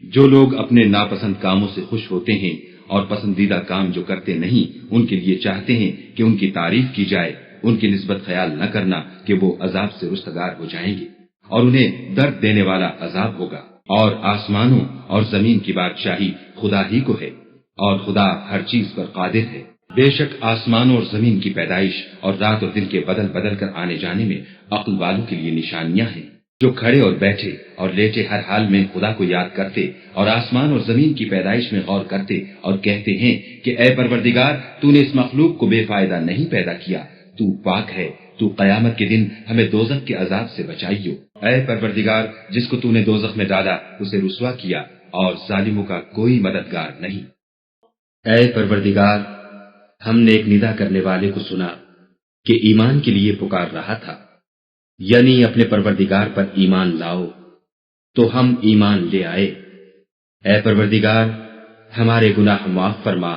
جو لوگ اپنے ناپسند کاموں سے خوش ہوتے ہیں اور پسندیدہ کام جو کرتے نہیں ان کے لیے چاہتے ہیں کہ ان کی تعریف کی جائے، ان کی نسبت خیال نہ کرنا کہ وہ عذاب سے رستگار ہو جائیں گے، اور انہیں درد دینے والا عذاب ہوگا۔ اور آسمانوں اور زمین کی بادشاہی خدا ہی کو ہے، اور خدا ہر چیز پر قادر ہے۔ بے شک آسمانوں اور زمین کی پیدائش اور رات اور دن کے بدل بدل کر آنے جانے میں عقل والوں کے لیے نشانیاں ہیں، جو کھڑے اور بیٹھے اور لیٹے ہر حال میں خدا کو یاد کرتے اور آسمان اور زمین کی پیدائش میں غور کرتے اور کہتے ہیں کہ اے پروردگار، تو نے اس مخلوق کو بے فائدہ نہیں پیدا کیا، تو پاک ہے، تو قیامت کے دن ہمیں دوزخ کے عذاب سے بچائیو۔ اے پروردگار، جس کو تو نے دوزخ میں ڈالا اسے رسوا کیا، اور ظالموں کا کوئی مددگار نہیں۔ اے پروردگار، ہم نے ایک ندا کرنے والے کو سنا کہ ایمان کے لیے پکار رہا تھا، یعنی اپنے پروردگار پر ایمان لاؤ، تو ہم ایمان لے آئے۔ اے پروردگار، ہمارے گناہ معاف فرما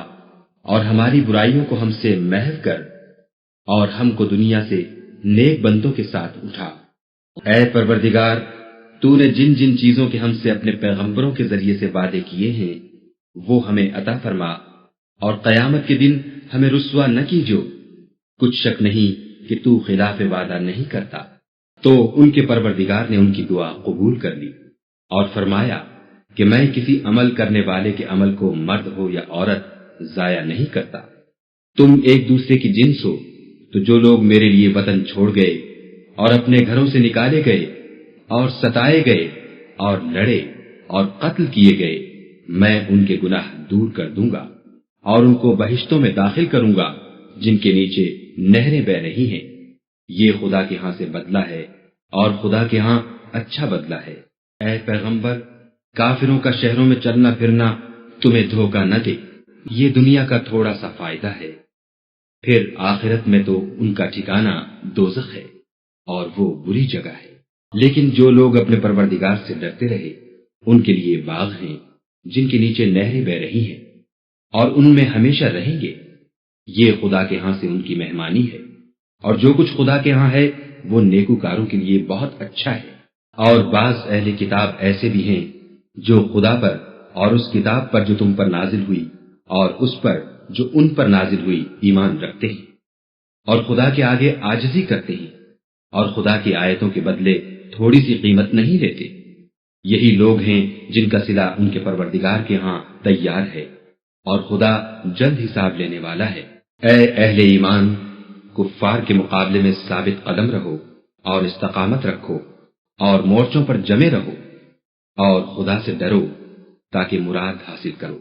اور ہماری برائیوں کو ہم سے محو کر، اور ہم کو دنیا سے نیک بندوں کے ساتھ اٹھا۔ اے پروردگار، تو نے جن جن چیزوں کے ہم سے اپنے پیغمبروں کے ذریعے سے وعدے کیے ہیں وہ ہمیں عطا فرما، اور قیامت کے دن ہمیں رسوا نہ کیجو۔ کچھ شک نہیں کہ تو خلاف وعدہ نہیں کرتا۔ تو ان کے پروردگار نے ان کی دعا قبول کر لی اور فرمایا کہ میں کسی عمل کرنے والے کے عمل کو مرد ہو یا عورت ضائع نہیں کرتا۔ تم ایک دوسرے کی جنس ہو، تو جو لوگ میرے لیے وطن چھوڑ گئے اور اپنے گھروں سے نکالے گئے اور ستائے گئے اور لڑے اور قتل کیے گئے، میں ان کے گناہ دور کر دوں گا اور ان کو بہشتوں میں داخل کروں گا جن کے نیچے نہریں بہ رہی ہیں۔ یہ خدا کے ہاں سے بدلہ ہے اور خدا کے ہاں اچھا بدلہ ہے۔ اے پیغمبر، کافروں کا شہروں میں چلنا پھرنا تمہیں دھوکہ نہ دے، یہ دنیا کا تھوڑا سا فائدہ ہے، پھر آخرت میں تو ان کا ٹھکانہ دوزخ ہے اور وہ بری جگہ ہے۔ لیکن جو لوگ اپنے پروردگار سے ڈرتے رہے ان کے لیے باغ ہیں جن کے نیچے نہریں بہ رہی ہیں اور ان میں ہمیشہ رہیں گے۔ یہ خدا کے ہاں سے ان کی مہمانی ہے، اور جو کچھ خدا کے ہاں ہے وہ نیکوکاروں کے لیے بہت اچھا ہے۔ اور بعض اہل کتاب ایسے بھی ہیں جو خدا پر اور اس کتاب پر جو تم پر نازل ہوئی اور اس پر جو ان پر نازل ہوئی ایمان رکھتے ہیں، اور خدا کے آگے عاجزی کرتے ہیں اور خدا کی آیتوں کے بدلے تھوڑی سی قیمت نہیں لیتے۔ یہی لوگ ہیں جن کا صلہ ان کے پروردگار کے ہاں تیار ہے، اور خدا جلد حساب لینے والا ہے۔ اے اہل ایمان، کفار کے مقابلے میں ثابت قدم رہو اور استقامت رکھو اور مورچوں پر جمے رہو اور خدا سے ڈرو تاکہ مراد حاصل کرو۔